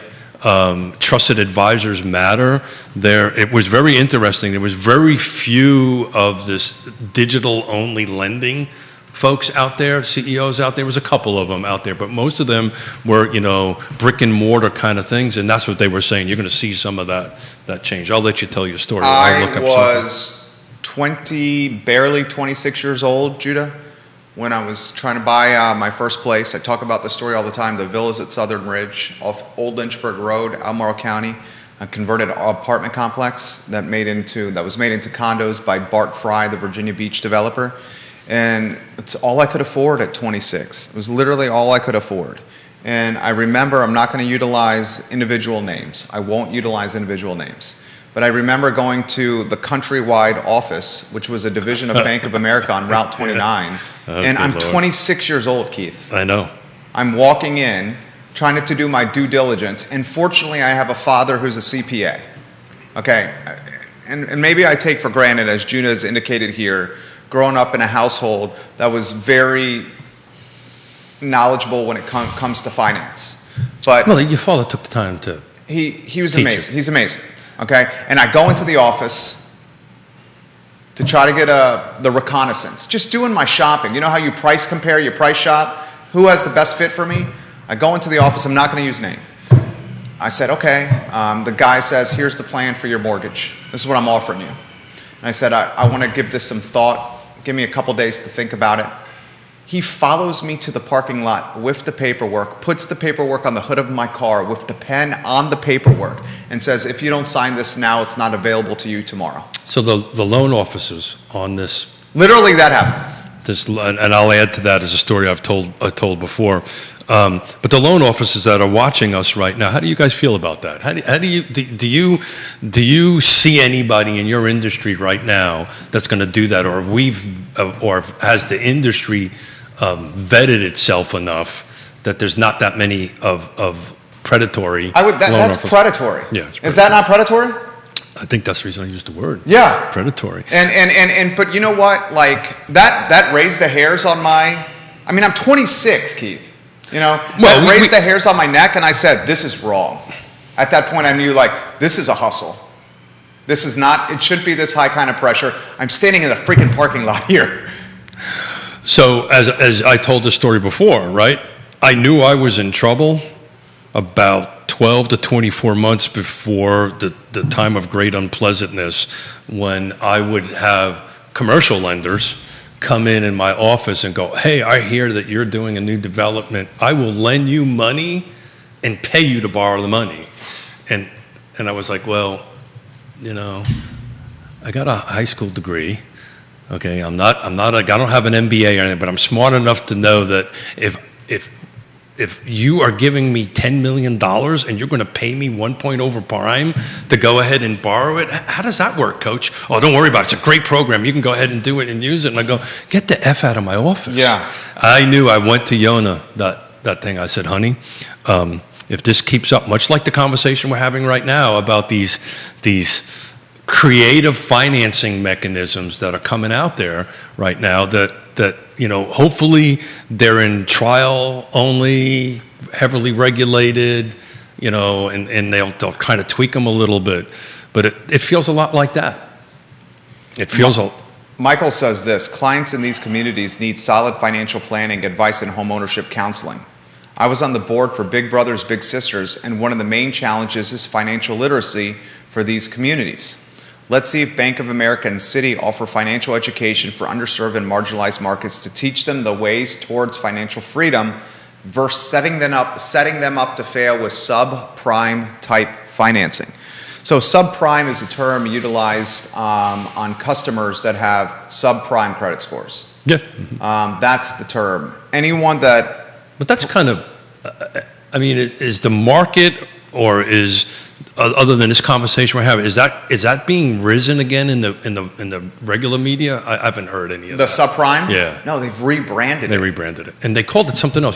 Trusted advisors matter. It was very interesting. There was very few of this digital-only lending folks out there, CEOs out there. There was a couple of them out there, but most of them were, you know, brick and mortar kind of things, and that's what they were saying. You're going to see some of that change. I'll let you tell your story. I'll look I up was barely 26 years old, Judah, when I was trying to buy my first place. I talk about this story all the time. The villas at Southern Ridge off Old Lynchburg Road, Albemarle County, a converted apartment complex that was made into condos by Bart Fry, the Virginia Beach developer. And it's all I could afford at 26. It was literally all I could afford. And I remember, I'm not going to utilize individual names. I won't utilize individual names. But I remember going to the Countrywide office, which was a division of Bank of America on Route 29. And I'm 26 years old, Keith. I know. I'm walking in, trying to do my due diligence, and fortunately I have a father who's a CPA. Okay, and maybe I take for granted, as Juna has indicated here, growing up in a household that was very knowledgeable when it comes to finance. But Well, your father took the time to. he was Teacher. amazing. He's amazing. Okay, and I go into the office to try to get the reconnaissance, just doing my shopping. You know how you price compare, you price shop? Who has the best fit for me? I go into the office, I'm not going to use name. I said, okay. The guy says, here's the plan for your mortgage. This is what I'm offering you. And I said, I want to give this some thought. Give me a couple days to think about it. He follows me to the parking lot with the paperwork, puts the paperwork on the hood of my car with the pen on the paperwork, and says, if you don't sign this now, it's not available to you tomorrow. So the loan officers on this, Literally, that happened. and I'll add to that as a story I've told before. But the loan officers that are watching us right now, how do you guys feel about that? How do you see anybody in your industry right now that's going to do that, or has the industry vetted itself enough that there's not that many of predatory? That's predatory. Yeah, it's Is that not predatory? I think that's the reason I used the word. Yeah. Predatory. But you know what? Like that raised the hairs on I'm 26, Keith. You know, Well, that raised the hairs on my neck, and I said, this is wrong. At that point, I knew, this is a hustle. This is not, it shouldn't be this high kind of pressure. I'm standing in a freaking parking lot here. So as I told the story before, right? I knew I was in trouble about 12 to 24 months before the time of great unpleasantness, when I would have commercial lenders come in my office and go, hey, I hear that you're doing a new development. I will lend you money and pay you to borrow the money. And I was like, well, you know, I got a high school degree. Okay, I don't have an MBA or anything, but I'm smart enough to know that if you are giving me $10 million and you're going to pay me 1 point over prime to go ahead and borrow it, how does that work, coach? Oh, don't worry about it. It's a great program. You can go ahead and do it and use it. And I go, get the F out of my office. Yeah. I knew. I went to Yona, that thing. I said, honey, if this keeps up, much like the conversation we're having right now about these creative financing mechanisms that are coming out there right now, that hopefully they're in trial only, heavily regulated, and they'll kind of tweak them a little bit, but it feels a lot like that. It feels Michael says this: clients in these communities need solid financial planning, advice, and homeownership counseling. I was on the board for Big Brothers Big Sisters, and one of the main challenges is financial literacy for these communities. Let's see if Bank of America and Citi offer financial education for underserved and marginalized markets to teach them the ways towards financial freedom versus setting them up to fail with subprime type financing. So subprime is a term utilized on customers that have subprime credit scores. Yeah. That's the term. Anyone that... But that's kind of, is the market, or is, other than this conversation we're having, is that being risen again in the regular media? I haven't heard any of the that. subprime? Yeah. No, they've rebranded They it. rebranded it, and they called it something else.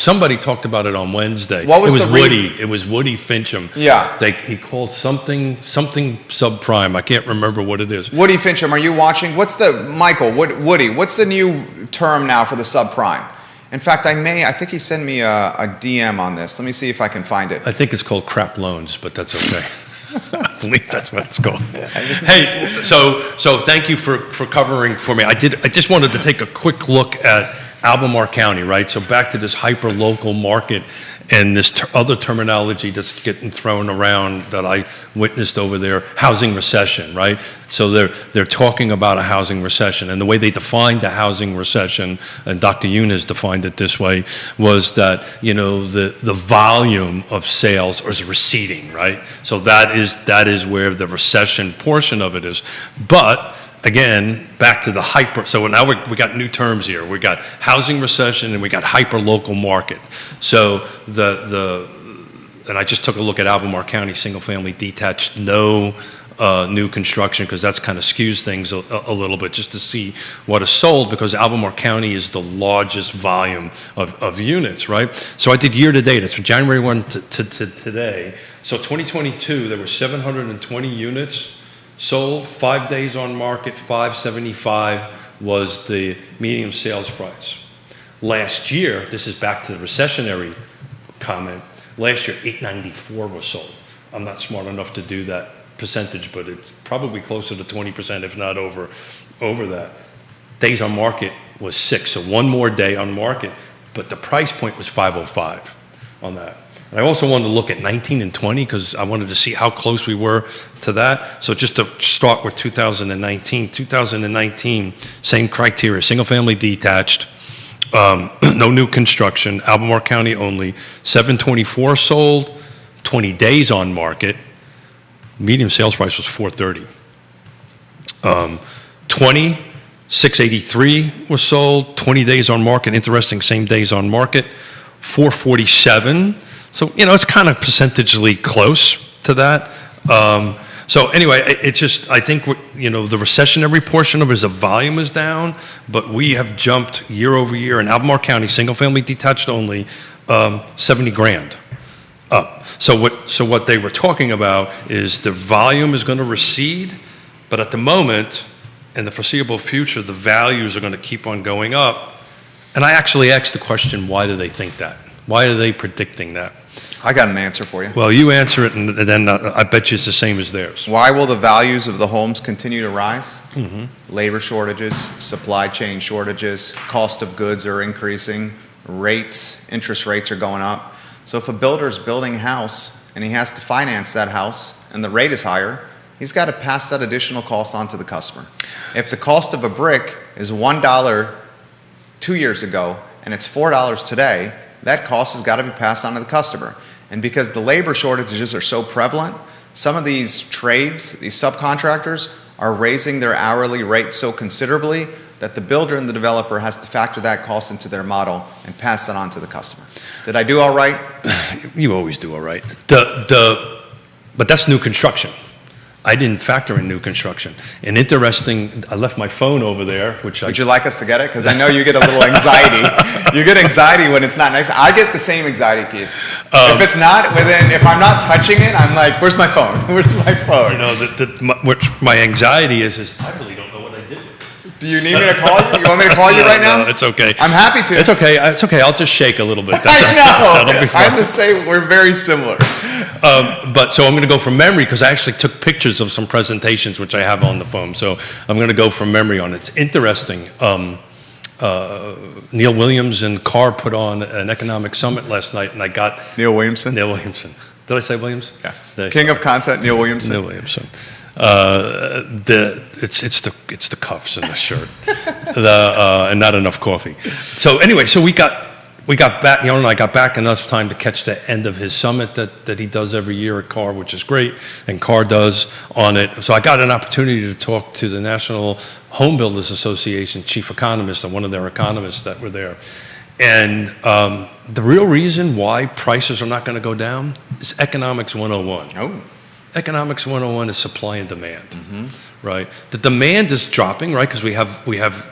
Somebody talked about it on Wednesday. What was it was the Woody. It was Woody Fincham. Yeah. He called something subprime. I can't remember what it is. Woody Fincham, are you watching? Woody, what's the new term now for the subprime? In fact, I think he sent me a DM on this. Let me see if I can find it. I think it's called crap loans, but that's okay. I believe that's what it's called. Hey, so thank you for covering for me. I just wanted to take a quick look at Albemarle County, right? So back to this hyper-local market, And this other terminology that's getting thrown around that I witnessed over there, housing recession, right? So they're talking about a housing recession, and the way they defined the housing recession, and Dr. Yunus defined it this way, was that, you know, the volume of sales is receding, right? So that is where the recession portion of it is. But again, back to the hyper, so now we got new terms here. We got housing recession and we got hyper local market. So and I just took a look at Albemarle County single family detached, no new construction, because that's kind of skews things a little bit, just to see what is sold, because Albemarle County is the largest volume of units, right? So I did year to date. It's from January 1 to today. So 2022, there were 720 units sold, 5 days on market, 575 was the median sales price. Last year, this is back to the recessionary comment, last year 894 was sold. I'm not smart enough to do that percentage, but it's probably closer to 20%, if not over that. Days on market was 6, so one more day on market, but the price point was 505 on that. And I also wanted to look at 19 and 20 because I wanted to see how close we were to that. So just to start with 2019, same criteria, single family detached, no new construction, Albemarle County only, 724 sold, 20 days on market, median sales price was 430. 20, 683 was sold, 20 days on market, interesting, same days on market, 447. So, you know, it's kind of percentagely close to that. So anyway, it just, I think, you know, the recessionary portion of it is the volume is down, but we have jumped year over year in Albemarle County, single family detached only, 70 grand up. So what they were talking about is the volume is going to recede, but at the moment, in the foreseeable future, the values are going to keep on going up. And I actually asked the question, why do they think that? Why are they predicting that? I got an answer for you. Well, you answer it, and then I bet you it's the same as theirs. Why will the values of the homes continue to rise? Mm-hmm. Labor shortages, supply chain shortages, cost of goods are increasing, interest rates are going up. So if a builder is building a house and he has to finance that house and the rate is higher, he's got to pass that additional cost on to the customer. If the cost of a brick is $1 2 years ago and it's $4 today, that cost has got to be passed on to the customer. And because the labor shortages are so prevalent, some of these trades, these subcontractors, are raising their hourly rate so considerably that the builder and the developer has to factor that cost into their model and pass that on to the customer. Did I do all right? You always do all right. But that's new construction. I didn't factor in new construction. And interesting, I left my phone over there, which Would you like us to get it? Because I know you get a little anxiety. You get anxiety when it's not next. I get the same anxiety, Keith. If it's not if I'm not touching it, I'm like, where's my phone? Where's my phone? You know, what my anxiety is I really don't know what I did. Do you need me to call you? You want me to call you right now? No, it's okay. I'm happy to. It's okay. It's okay. I'll just shake a little bit. I know. That'll be fine. I'm the same. We're very similar. But so I'm going to go from memory because I actually took pictures of some presentations which I have on the phone. So I'm going to go from memory on it. It's interesting. Neil Williams and Carr put on an economic summit last night, and I got Neil Williamson? Neil Williamson. Did I say Williams? Yeah. King of content, Neil Williamson. Neil Williamson. It's the cuffs and the shirt, and not enough coffee. So anyway, so we got back. Neil and I got back enough time to catch the end of his summit that he does every year at Carr, which is great, and Carr does on it. So I got an opportunity to talk to the National Home Builders Association chief economist and one of their economists that were there. And the real reason why prices are not going to go down is Economics 101. Oh. Economics 101 is supply and demand, right? The demand is dropping, right? Because we have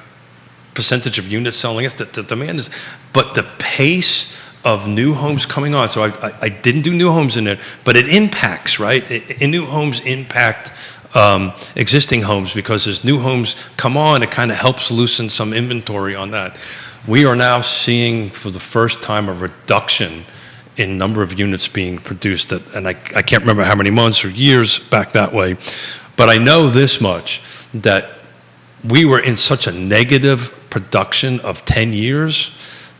percentage of units selling it. The demand is, but the pace of new homes coming on. So I didn't do new homes in there, but it impacts, right? New homes impact existing homes because as new homes come on, it kind of helps loosen some inventory on that. We are now seeing for the first time a reduction in number of units being produced, and I can't remember how many months or years back that way, but I know this much, that we were in such a negative production of 10 years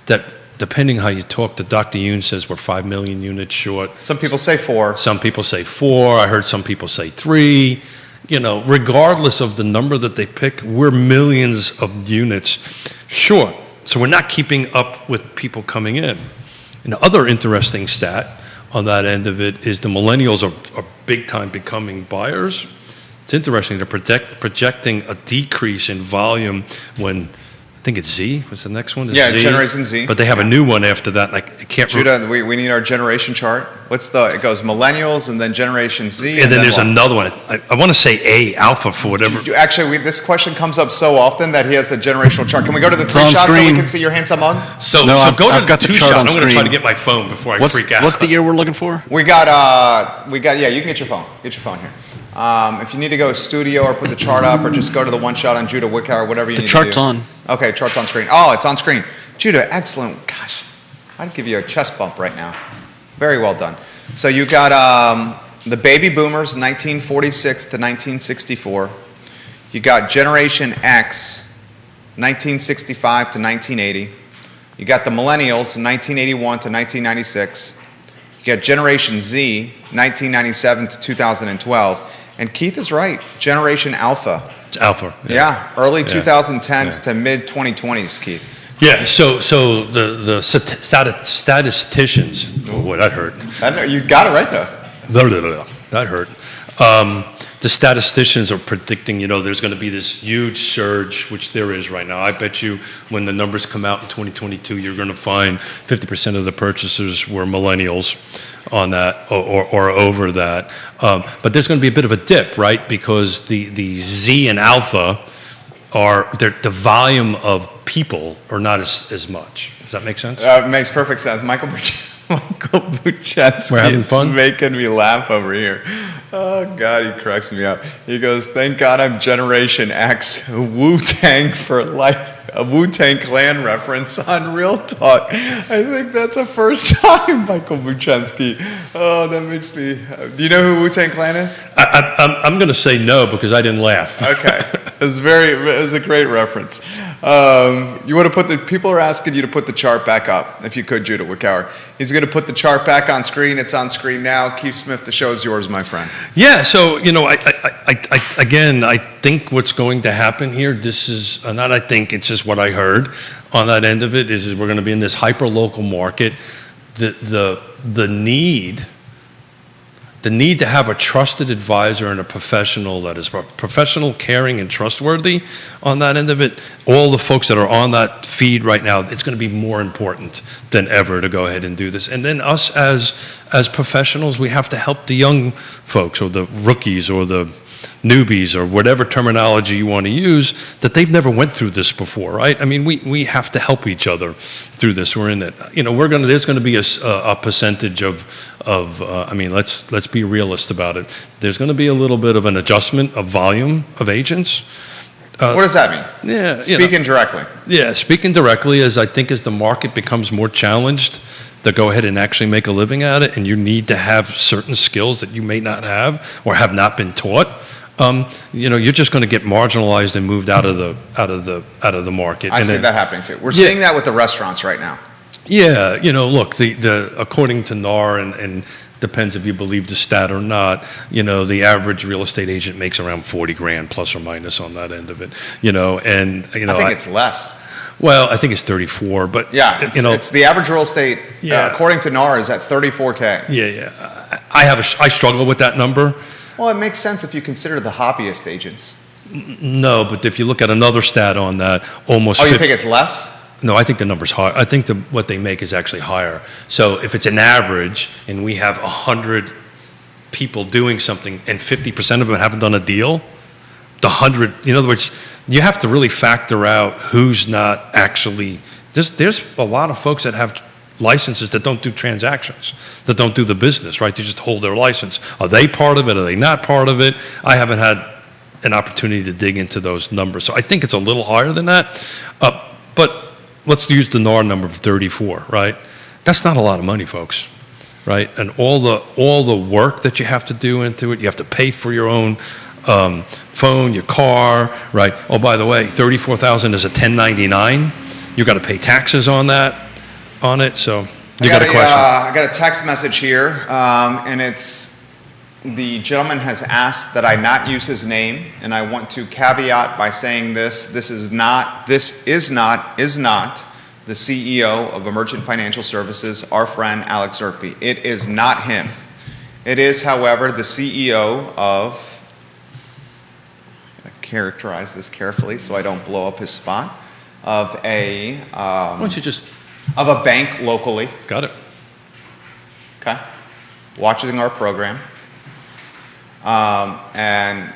that depending how you talk to Dr. Yoon says we're 5 million units short. Some people say 4. Some people say 4. I heard some people say 3. Regardless of the number that they pick, we're millions of units short. So we're not keeping up with people coming in. And the other interesting stat on that end of it is the millennials are big time becoming buyers. It's interesting. They're projecting a decrease in volume when, I think it's Z. What's the next one? It's Yeah, Z. Generation Z. But they have a new one after that. And I can't Judah, we need our generation chart. It goes millennials and then Generation Z. And then there's what? another one. I want to say A, alpha for whatever. Actually, this question comes up so often that he has a generational chart. Can we go to the It's 3 on shots so we screen. can see your handsome mug? So No, go to I've got the 2 chart shot. on I'm going to try to screen. get my phone before I What's freak out. what's the year we're looking for? Yeah, you can get your phone. Get your phone here. If you need to go studio or put the chart up or just go to the 1 shot on Judah Wickower, whatever you The need to do. chart's on. Okay, chart's on screen. Oh, it's on screen. Judah, excellent. Gosh, I'd give you a chest bump right now. Very well done. So you got the baby boomers, 1946 to 1964. You got Generation X, 1965 to 1980. You got the millennials, 1981 to 1996. You got Generation Z, 1997 to 2012. And Keith is right, Generation Alpha. It's alpha. Yeah, early Yeah. 2010s to mid 2020s, Keith. Yeah, so the statisticians, oh boy, that hurt. You got it right though. That hurt. The statisticians are predicting, there's going to be this huge surge, which there is right now. I bet you when the numbers come out in 2022, you're going to find 50% of the purchasers were millennials on that or over that. But there's going to be a bit of a dip, right? Because the Z and alpha the volume of people are not as much. Does that make sense? It makes perfect sense. Michael Buchensky We're having is fun? making me laugh over here. Oh, God, he cracks me up. He goes, thank God I'm Generation X, Wu-Tang for life. A Wu-Tang Clan reference on Real Talk. I think that's a first time, Michael Buchensky. Oh, that makes me... do you know who Wu-Tang Clan is? I'm going to say no because I didn't laugh. Okay. It was a great reference. You want to people are asking you to put the chart back up, if you could, Judah Wickower. He's going to put the chart back on screen. It's on screen now. Keith Smith, the show is yours, my friend. Yeah, so, I think what's going to happen here, it's just what I heard on that end of it, is we're going to be in this hyper-local market. The need to have a trusted advisor and a professional that is professional, caring, and trustworthy on that end of it, all the folks that are on that feed right now, it's going to be more important than ever to go ahead and do this. And then us as professionals, we have to help the young folks or the rookies or the newbies or whatever terminology you want to use, that they've never went through this before, right? I mean, we have to help each other through this. We're in it. There's going to be a percentage of let's be realist about it. There's going to be a little bit of an adjustment of volume of agents. What does that mean? Yeah. Speaking directly. Yeah, speaking directly, as the market becomes more challenged to go ahead and actually make a living at it, and you need to have certain skills that you may not have or have not been taught. You're just going to get marginalized and moved out of the market. I see that happening too. We're seeing that with the restaurants right now. Yeah, look, according to NAR, and depends if you believe the stat or not, the average real estate agent makes around 40 grand plus or minus on that end of it, and I think it's less. Well, I think it's 34, but yeah, it's the average real estate, according to NAR, is at 34K. Yeah. I struggle with that number. Well, it makes sense if you consider the hobbyist agents. No, but if you look at another stat on that, almost. Oh, you think it's less? No, I think the number's higher. I think what they make is actually higher. So if it's an average and we have 100 people doing something and 50% of them haven't done a deal, the 100, in other words, you have to really factor out who's not actually. There's a lot of folks that have licenses that don't do transactions, that don't do the business, right? They just hold their license. Are they part of it? Are they not part of it? I haven't had an opportunity to dig into those numbers. So I think it's a little higher than that. But let's use the NAR number of 34, right? That's not a lot of money, folks, right? And all the work that you have to do into it, you have to pay for your own phone, your car, right? Oh, by the way, $34,000 is a 1099. You've got to pay taxes on that. on it, so you got a question. I got a text message here, and the gentleman has asked that I not use his name, and I want to caveat by saying this is not the CEO of Emergent Financial Services, our friend Alex Zerkby. It is not him. It is, however, the CEO of, I characterize this carefully so I don't blow up his spot, of a Why don't you just, of a bank locally, got it. okay, watching our program. And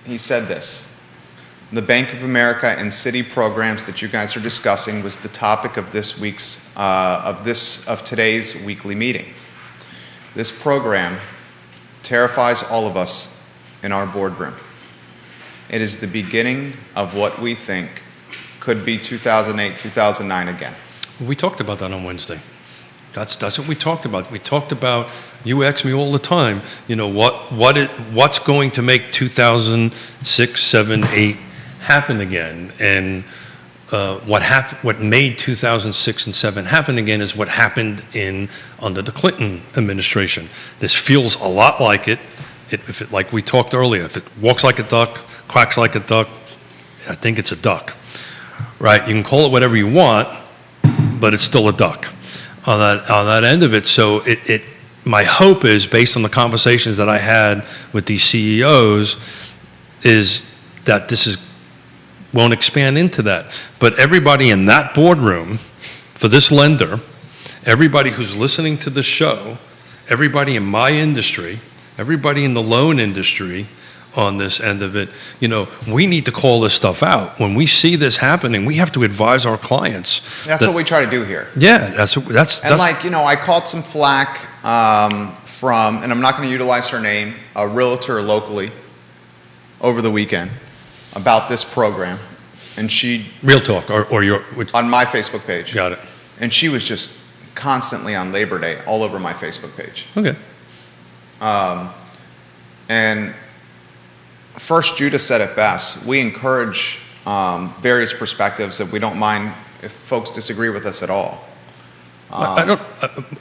he said this: the Bank of America and Citi programs that you guys are discussing was the topic of this week's of today's weekly meeting. This program terrifies all of us in our boardroom. It is the beginning of what we think could be 2008, 2009 again. We talked about that on Wednesday. That's what we talked about. We talked about, you ask me all the time, you know, what's going to make 2006, 7, 8 happen again? And what made 2006 and 7 happen again is what happened under the Clinton administration. This feels a lot like it. Like we talked earlier, if it walks like a duck, quacks like a duck, I think it's a duck, right? You can call it whatever you want, but it's still a duck on that end of it. So my hope is, based on the conversations that I had with these CEOs, is that won't expand into that. But everybody in that boardroom, for this lender, everybody who's listening to this show, everybody in my industry, everybody in the loan industry on this end of it, you know, we need to call this stuff out. When we see this happening, we have to advise our clients. That's what we try to do here. Yeah, that's like, you know, I caught some flack from, and I'm not going to utilize her name, a realtor locally over the weekend about this program, and she Real Talk or your on my Facebook page. Got it. And she was just constantly on Labor Day all over my Facebook page. Okay. And first, Judah said it best. We encourage various perspectives that we don't mind if folks disagree with us at all. I don't.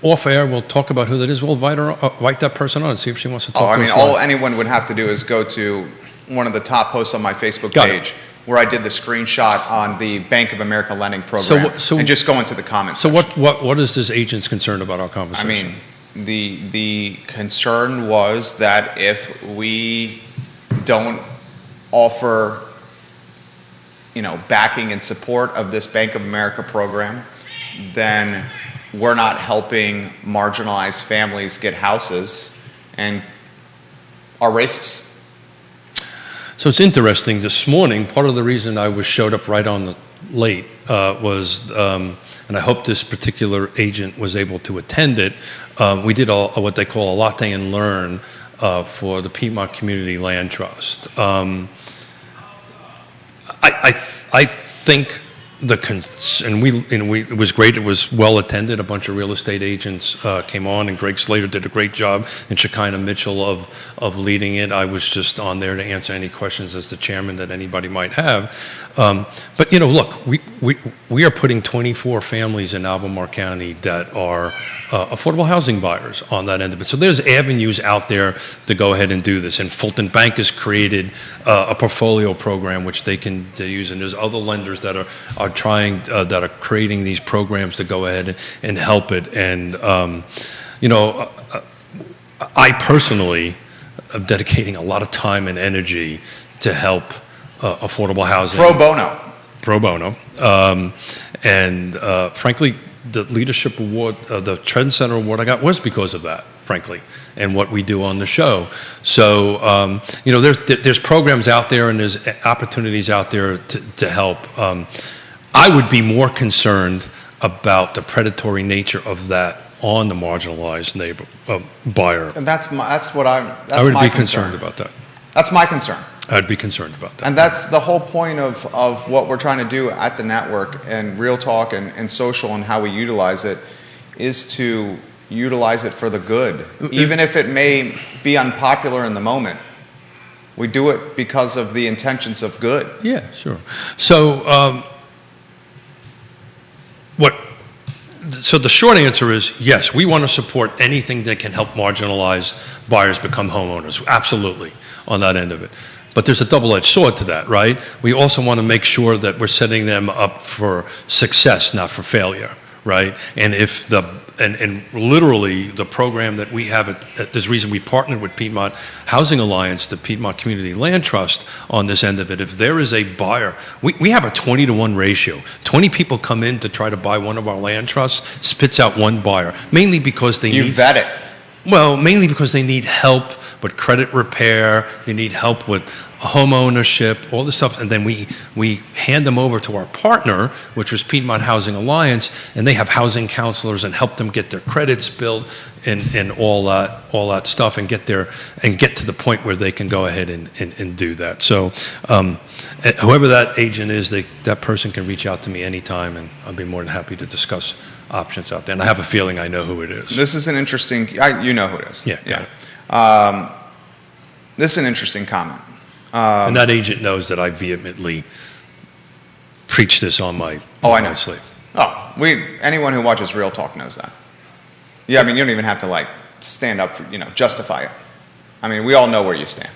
Off air, we'll talk about who that is. We'll invite that person on and see if she wants to talk. I to mean, us all live. anyone would have to do is go to one of the top posts on my Facebook Got it. page where I did the screenshot on the Bank of America lending program, and just go into the comments. So section. what is this agent's concerned about our I conversation? mean, the concern was that if we don't offer, you know, backing and support of this Bank of America program, then we're not helping marginalized families get houses and are racist. So it's interesting. This morning, part of the reason I showed up right on the late was, and I hope this particular agent was able to attend it. We did what they call a latte and learn for the Piedmont Community Land Trust. I think it was great. It was well attended. A bunch of real estate agents came on, and Greg Slater did a great job, and Shekinah Mitchell of leading it. I was just on there to answer any questions as the chairman that anybody might have. But you know, look, we are putting 24 families in Albemarle County that are affordable housing buyers on that end of it. So there's avenues out there to go ahead and do this. And Fulton Bank has created a portfolio program which they can use, and there's other lenders that are trying that are creating these programs to go ahead and help it. And you know, I personally am dedicating a lot of time and energy to help affordable housing. Pro bono. And frankly, the leadership award, the Trend Center award I got was because of that, frankly, and what we do on the show. So, you know, there's programs out there and there's opportunities out there to help. I would be more concerned about the predatory nature of that on the marginalized neighbor buyer. And that's what I would be concerned about that. That's my concern. I'd be concerned about that. And that's the whole point of what we're trying to do at the network and Real Talk and social and how we utilize it is to utilize it for the good. Even if it may be unpopular in the moment, we do it because of the intentions of good. Yeah, sure. So So the short answer is yes, we want to support anything that can help marginalized buyers become homeowners, absolutely, on that end of it. But there's a double-edged sword to that, right? We also want to make sure that we're setting them up for success, not for failure, right? And if and literally the program that we have, there's a reason we partnered with Piedmont Housing Alliance, the Piedmont Community Land Trust on this end of it. If there is a buyer, we have a 20-to-1 ratio. 20 people come in to try to buy one of our land trusts, spits out one buyer, mainly because they You need... vet it. Well, mainly because they need help with credit repair, they need help with home ownership, all this stuff, and then we hand them over to our partner, which was Piedmont Housing Alliance, and they have housing counselors and help them get their credits built and all that stuff, and get to the point where they can go ahead and do that. So, whoever that agent is, that person can reach out to me anytime, and I'll be more than happy to discuss options out there. And I have a feeling I know who it is. This is an interesting, you know who it is. Yeah, got it. This is an interesting comment. And that agent knows that I vehemently preach this on my I know. sleeve. Oh, anyone who watches Real Talk knows that. Yeah, I mean, you don't even have to stand up for, justify it. I mean, we all know where you stand.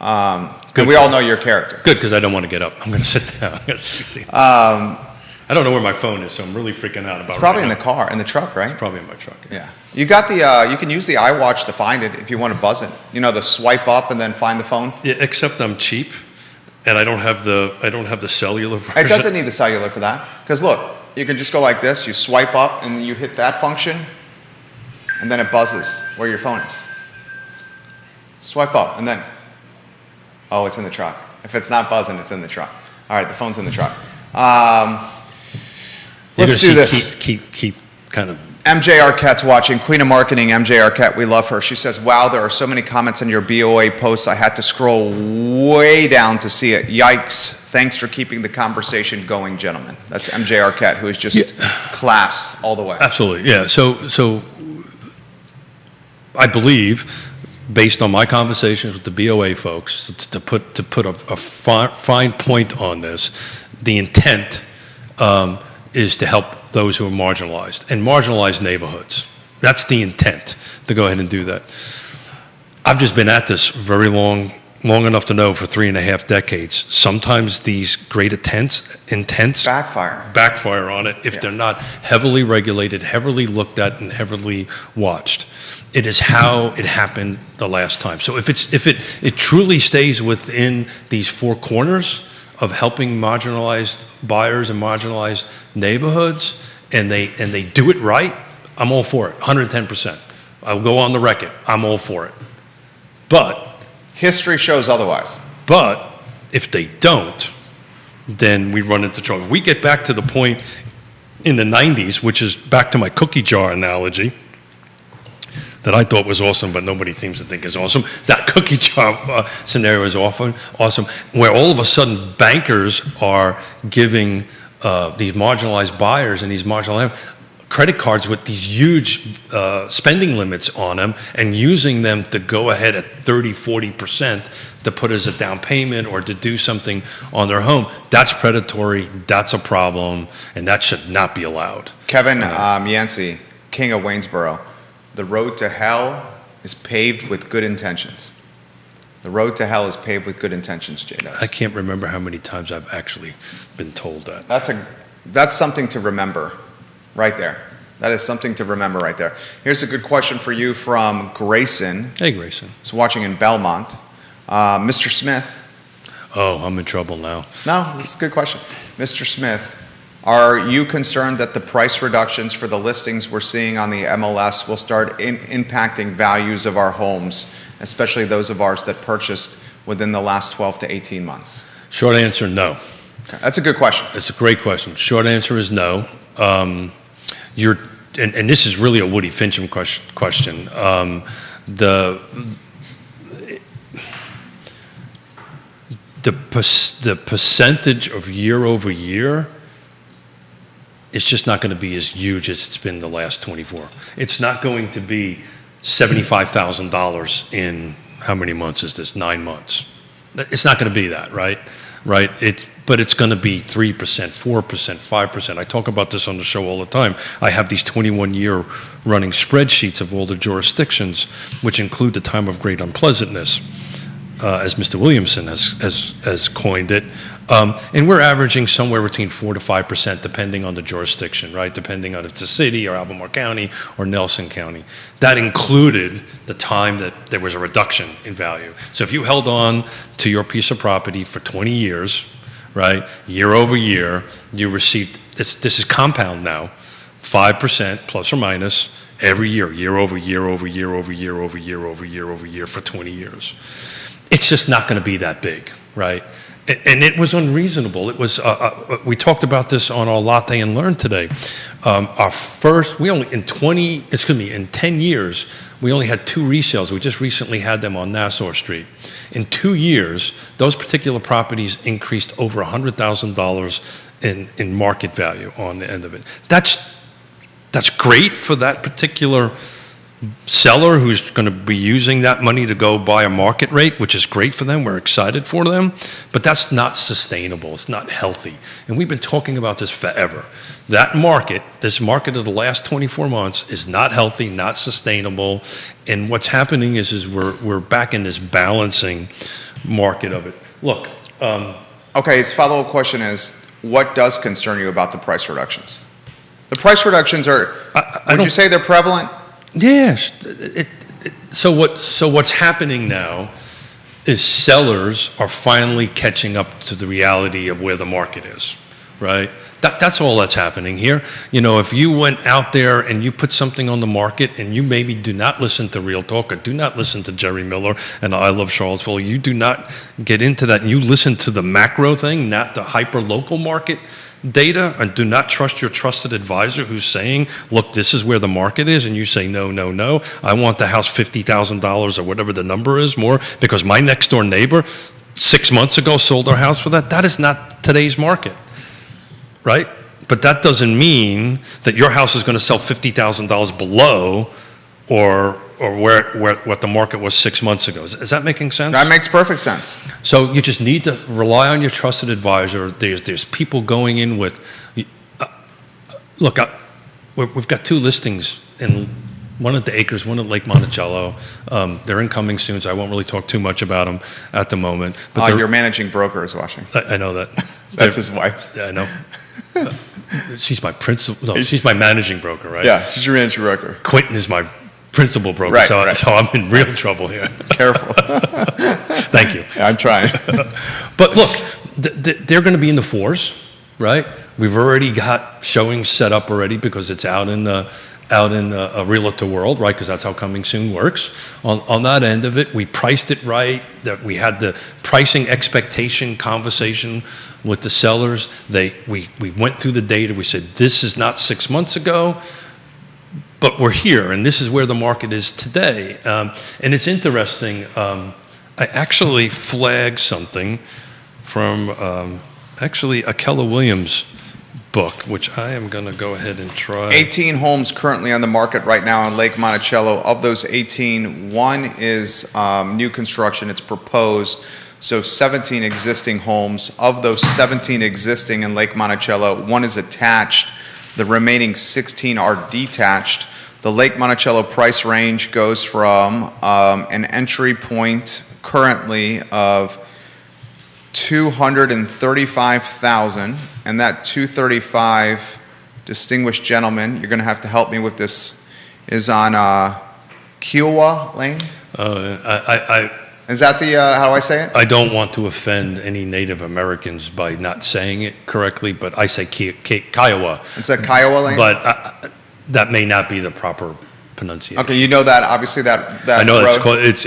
And we all know your character. Good, because I don't want to get up. I'm going to sit down. I'm gonna take a seat. I don't know where my phone is, so I'm really freaking out about it. It's probably in the car, in the truck, right? It's probably in my truck. Yeah. You got you can use the iWatch to find it if you want to buzz it. The swipe up and then find the phone. Yeah, except I'm cheap, and I don't have the cellular version. It doesn't need the cellular for that. Because look, you can just go like this, you swipe up and you hit that function, and then it buzzes where your phone is. Swipe up, and then, it's in the truck. If it's not buzzing, it's in the truck. All right, the phone's in the truck. Let's do this. Keith kind of... MJ Arquette's watching. Queen of Marketing, MJ Arquette, we love her. She says, wow, there are so many comments on your BOA posts. I had to scroll way down to see it. Yikes. Thanks for keeping the conversation going, gentlemen. That's MJ Arquette, who is just class all the way. Absolutely, yeah. So I believe, based on my conversations with the BOA folks, to put a fine point on this, the intent is to help those who are marginalized and marginalized neighborhoods. That's the intent, to go ahead and do that. I've just been at this very long enough to know for 3.5 decades. Sometimes these great intents backfire on it if they're not heavily regulated, heavily looked at, and heavily watched. It is how it happened the last time. So if it truly stays within these four corners of helping marginalized buyers and marginalized neighborhoods, and they do it right, I'm all for it, 110%. I'll go on the record, I'm all for it. But history shows otherwise. But if they don't, then we run into trouble. We get back to the point in the 90s, which is back to my cookie jar analogy, that I thought was awesome, but nobody seems to think is awesome. That cookie jar scenario is awesome, where all of a sudden bankers are giving these marginalized buyers and these marginalized credit cards with these huge spending limits on them and using them to go ahead at 30-40% to put as a down payment or to do something on their home. That's predatory, that's a problem, and that should not be allowed. Kevin Yancey, king of Waynesboro. The road to hell is paved with good intentions. The road to hell is paved with good intentions, J-Dubs. I can't remember how many times I've actually been told that. That's something to remember right there. That is something to remember right there. Here's a good question for you from Grayson. Hey, Grayson. He's watching in Belmont. Mr. Smith. Oh, I'm in trouble now. No, this is a good question. Mr. Smith, are you concerned that the price reductions for the listings we're seeing on the MLS will start impacting values of our homes, especially those of ours that purchased within the last 12 to 18 months? Short answer, no. Okay. That's a good question. It's a great question. Short answer is no. And this is really a Woody Fincham question. The percentage of year over year, it's just not going to be as huge as it's been the last 24. It's not going to be $75,000 in how many months is this? 9 months. It's not going to be that, right? Right? but it's going to be 3%, 4%, 5%. I talk about this on the show all the time. I have these 21-year running spreadsheets of all the jurisdictions, which include the time of great unpleasantness, as Mr. Williamson has coined it. And we're averaging somewhere between 4 to 5%, depending on the jurisdiction, right? Depending on if it's a city or Albemarle County or Nelson County. That included the time that there was a reduction in value. So if you held on to your piece of property for 20 years, right, year over year, you received, this is compound now, 5% plus or minus every year, year over year over year over year over year over year over year for 20 years. It's just not going to be that big, right? And it was unreasonable. It was. We talked about this on our Latte and Learn today. In 10 years, we only had 2 resales. We just recently had them on Nassau Street. In 2 years, those particular properties increased over $100,000 in market value on the end of it. That's great for that particular seller who's going to be using that money to go buy a market rate, which is great for them. We're excited for them, but that's not sustainable. It's not healthy. And we've been talking about this forever. This market of the last 24 months is not healthy, not sustainable. And what's happening is we're back in this balancing market of it. Look. Okay, his follow-up question is, what does concern you about the price reductions? The price reductions are, would you say they're prevalent? Yes. So what's happening now is sellers are finally catching up to the reality of where the market is, right? That's all that's happening here. You know, if you went out there and you put something on the market and you maybe do not listen to Real Talk or do not listen to Jerry Miller and I Love Charlottesville, you do not get into that and you listen to the macro thing, not the hyper-local market data, and do not trust your trusted advisor who's saying, look, this is where the market is, and you say, no, I want the house $50,000 or whatever the number is more because my next door neighbor 6 months ago sold our house for that. That is not today's market, right? But that doesn't mean that your house is going to sell $50,000 below or what the market was 6 months ago. Is that making sense? That makes perfect sense. So you just need to rely on your trusted advisor. There's people going in with, look, we've got 2 listings, in one at the Acres, one at Lake Monticello. They're incoming soon, so I won't really talk too much about them at the moment. But your managing broker is watching. I know that. That's his wife. Yeah, I know. She's my principal. No, she's my managing broker, right? Yeah, she's your managing broker. Quentin is my principal broker, right, so right. I'm in real trouble here. Careful. Thank you. Yeah, I'm trying. But look, they're going to be in the 4s, right? We've already got showings set up already because it's out in a realtor world, right? Because that's how Coming Soon works. On that end of it, we priced it right. That we had the pricing expectation conversation with the sellers. We went through the data. We said this is not 6 months ago. But we're here, and this is where the market is today. And it's interesting. I actually flagged something from actually a Keller Williams book, which I am going to go ahead and try. 18 homes currently on the market right now on Lake Monticello. Of those 18, 1 is new construction. It's proposed. So 17 existing homes. Of those 17 existing in Lake Monticello, 1 is attached. The remaining 16 are detached. The Lake Monticello price range goes from an entry point currently of $235,000, and that 235, distinguished gentleman, you're going to have to help me with this, is on Kiowa Lane. Is that the how do I say it? I don't want to offend any Native Americans by not saying it correctly, but I say Kiowa. It's at Kiowa Lane. But that may not be the proper pronunciation. Okay, you know that obviously that I know road. It's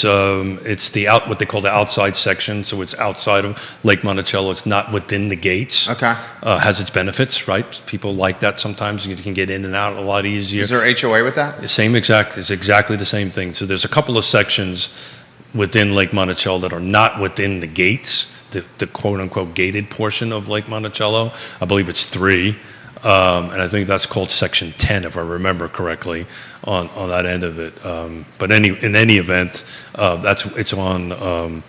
what they call the outside section, so it's outside of Lake Monticello. It's not within the gates. Okay. Has its benefits, right? People like that sometimes. You can get in and out a lot easier. Is there HOA with that? It's exactly the same thing. So there's a couple of sections within Lake Monticello that are not within the gates, the quote-unquote gated portion of Lake Monticello. I believe it's 3. And I think that's called Section 10, if I remember correctly, on that end of it. But in any event, it's on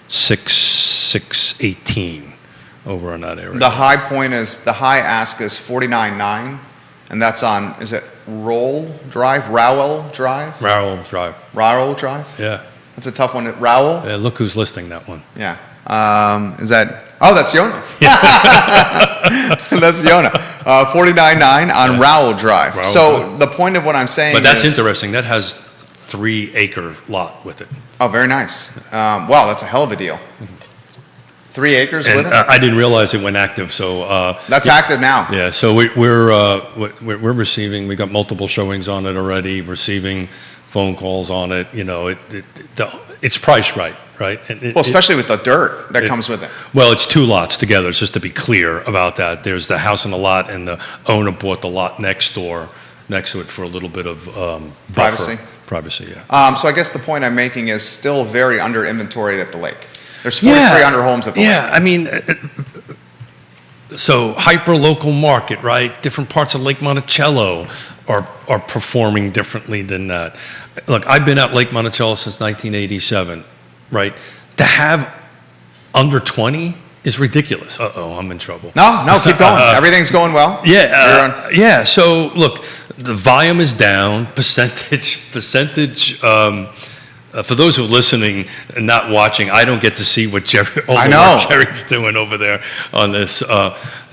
618, over in that area. The high ask is 49.9, and that's on, is it Rowell Drive? Rowell Drive. Rowell Drive? Yeah. That's a tough one. Rowell? Yeah. Look who's listing that one. Yeah. Is that, oh, that's Yona. That's Yona. 49.9 on Rowell Drive. Rowell So Drive. the point of what I'm saying But that's is, interesting. That has 3-acre lot with it. oh, very nice. Wow, that's a hell of a deal. 3 acres And with it? I didn't realize it went active, so. That's active now. Yeah, so we're receiving, we got multiple showings on it already, receiving phone calls on it, you know, it's priced right? And Well, especially with the dirt that it- comes with it. Well, it's 2 lots together, just to be clear about that. There's the house and the lot, and the owner bought the lot next to it for a little bit of buffer. Privacy? Privacy, yeah. So I guess the point I'm making is still very under inventoried at the lake. There's 4,300 homes at the lake. Yeah, I mean, so hyper-local market, right? Different parts of Lake Monticello are performing differently than that. Look, I've been at Lake Monticello since 1987, right? To have under 20 is ridiculous. Uh-oh, I'm in trouble. No, keep going. Everything's going well. Yeah, so look, the volume is down, percentage, for those who are listening and not watching, I don't get to see what Jerry's doing over there on this.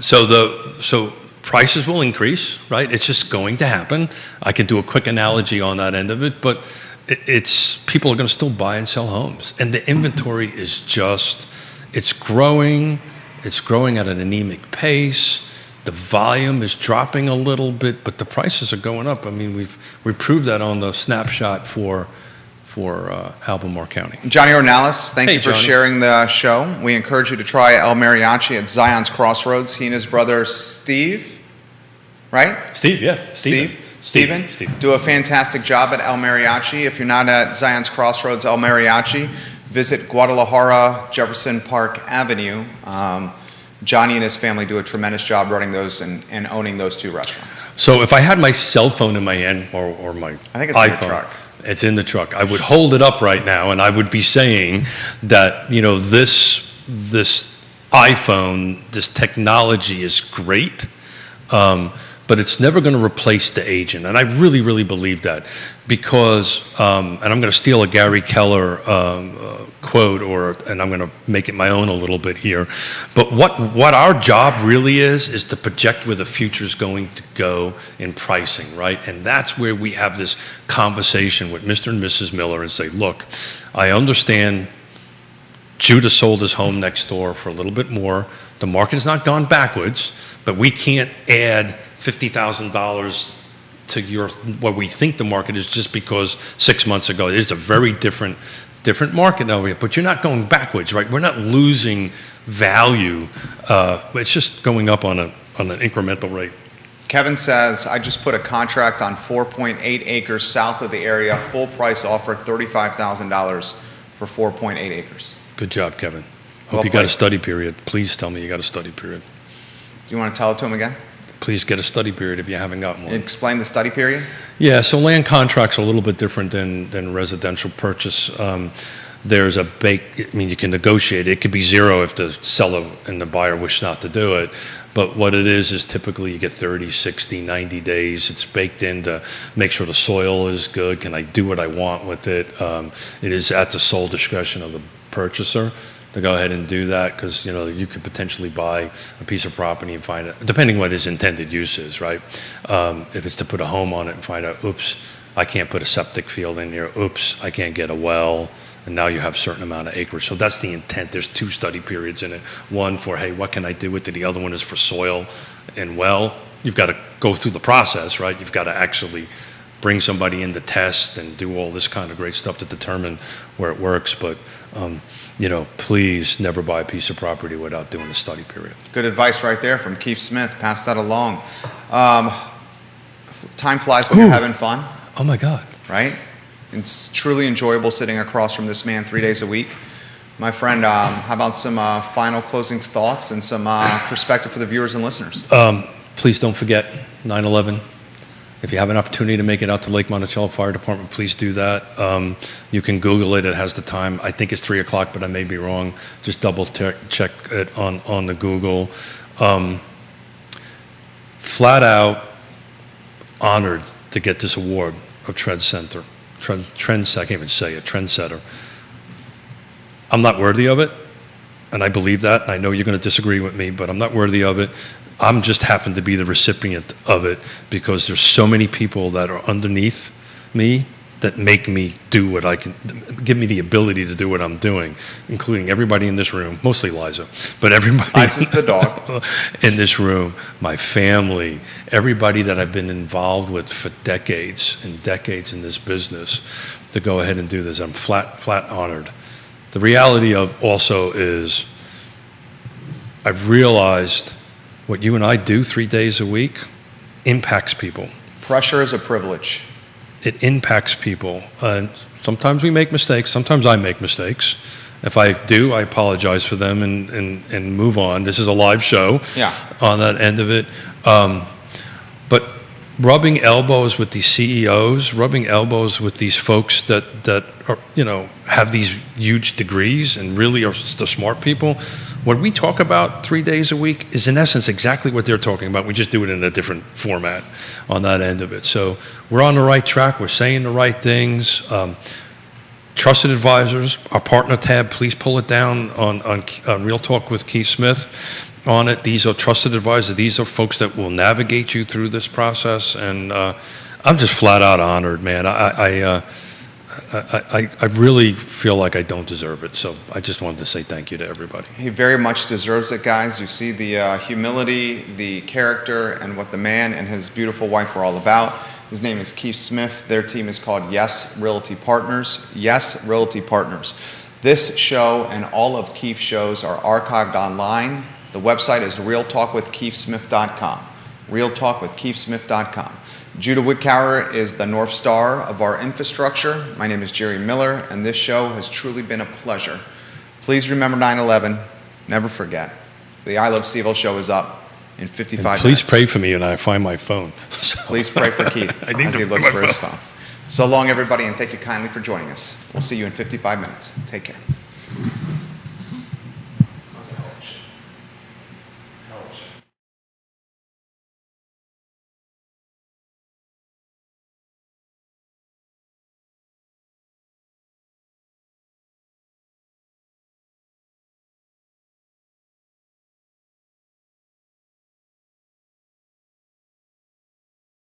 So prices will increase, right? It's just going to happen. I could do a quick analogy on that end of it, but it's people are going to still buy and sell homes, and the inventory is just it's growing at an anemic pace. The volume is dropping a little bit, but the prices are going up. I mean, we proved that on the snapshot for Albemarle County. Johnny Ornalis, thank you for Johnny. sharing the show. We encourage you to try El Mariachi at Zion's Crossroads. He and his brother Steve, right? Steve, yeah. Steven, do a fantastic job at El Mariachi. If you're not at Zion's Crossroads, El Mariachi, visit Guadalajara, Jefferson Park Avenue. Johnny and his family do a tremendous job running those and owning those 2 restaurants. So if I had my cell phone in my hand or my I think it's iPhone, in the truck. It's in the truck. I would hold it up right now, and I would be saying that, you know, this iPhone, this technology is great, but it's never going to replace the agent. And I really, really believe that because, and I'm going to steal a Gary Keller quote, and I'm going to make it my own a little bit here. But what our job really is to project where the future is going to go in pricing, right? And that's where we have this conversation with Mr. and Mrs. Miller and say, look, I understand Judah sold his home next door for a little bit more. The market has not gone backwards, but we can't add $50,000 to what we think the market is just because 6 months ago. It is a very different market now, but you're not going backwards, right? We're not losing value. It's just going up on an incremental rate. Kevin says, I just put a contract on 4.8 acres south of the area, full price offer, $35,000 for 4.8 acres. Good job, Kevin. Hope Well you got a played. study period. Please tell me you got a study period. Do you want to tell it to him again? Please get a study period if you haven't gotten one. Explain the study period. Yeah, so land contracts are a little bit different than residential purchase. There's you can negotiate. It could be 0 if the seller and the buyer wish not to do it. But what it is typically you get 30, 60, 90 days. It's baked in to make sure the soil is good. Can I do what I want with it? It is at the sole discretion of the purchaser to go ahead and do that because, you know, you could potentially buy a piece of property and find it, depending what his intended use is, right? If it's to put a home on it and find out, oops, I can't put a septic field in here. Oops, I can't get a well. And now you have a certain amount of acres. So that's the intent. There's 2 study periods in it. One for, hey, what can I do with it? The other one is for soil and well. You've got to go through the process, right? You've got to actually bring somebody in to test and do all this kind of great stuff to determine where it works. But, you know, please never buy a piece of property without doing a study period. Good advice right there from Keith Smith. Pass that along. Time flies when you're having fun, Oh, my God. right? It's truly enjoyable sitting across from this man 3 days a week. My friend, how about some final closing thoughts and some perspective for the viewers and listeners? Please don't forget 9/11. If you have an opportunity to make it out to Lake Monticello Fire Department, please do that. You can Google it. It has the time. I think it's 3 o'clock, but I may be wrong. Just double check it on the Google. Flat out honored to get this award of Trendsetter. I can't even say it, Trendsetter. I'm not worthy of it, and I believe that. And I know you're going to disagree with me, but I'm not worthy of it. I'm just happen to be the recipient of it because there's so many people that are underneath me that make me do what I can, give me the ability to do what I'm doing, including everybody in this room, mostly Liza, but everybody Liza's the dog. in this room, my family, everybody that I've been involved with for decades and decades in this business to go ahead and do this. I'm flat honored. The reality of also is I've realized what you and I do 3 days a week impacts people. Pressure is a privilege. It impacts people. And sometimes we make mistakes. Sometimes I make mistakes. If I do, I apologize for them and move on. This is a live show on that end of it. But rubbing elbows with these CEOs, rubbing elbows with these folks that are, have these huge degrees and really are the smart people. What we talk about 3 days a week is in essence exactly what they're talking about. We just do it in a different format on that end of it. So we're on the right track. We're saying the right things. Trusted advisors, our partner tab, please pull it down on Real Talk with Keith Smith on it. These are trusted advisors. These are folks that will navigate you through this process. And I'm just flat out honored, man. I really feel like I don't deserve it, so I just wanted to say thank you to everybody. He very much deserves it, guys. You see the humility, the character, and what the man and his beautiful wife are all about. His name is Keith Smith. Their team is called Yes Realty Partners. Yes Realty Partners. This show and all of Keith's shows are archived online. The website is realtalkwithkeithsmith.com. realtalkwithkeithsmith.com. Judah Woodcower is the North Star of our infrastructure. My name is Jerry Miller, and this show has truly been a pleasure. Please remember 9/11. Never forget. The I Love CVille show is up in 55 minutes. Please pray for me and I find my phone. Please pray for Keith as he looks for his phone. So long, everybody, and thank you kindly for joining us. We'll see you in 55 minutes. Take care.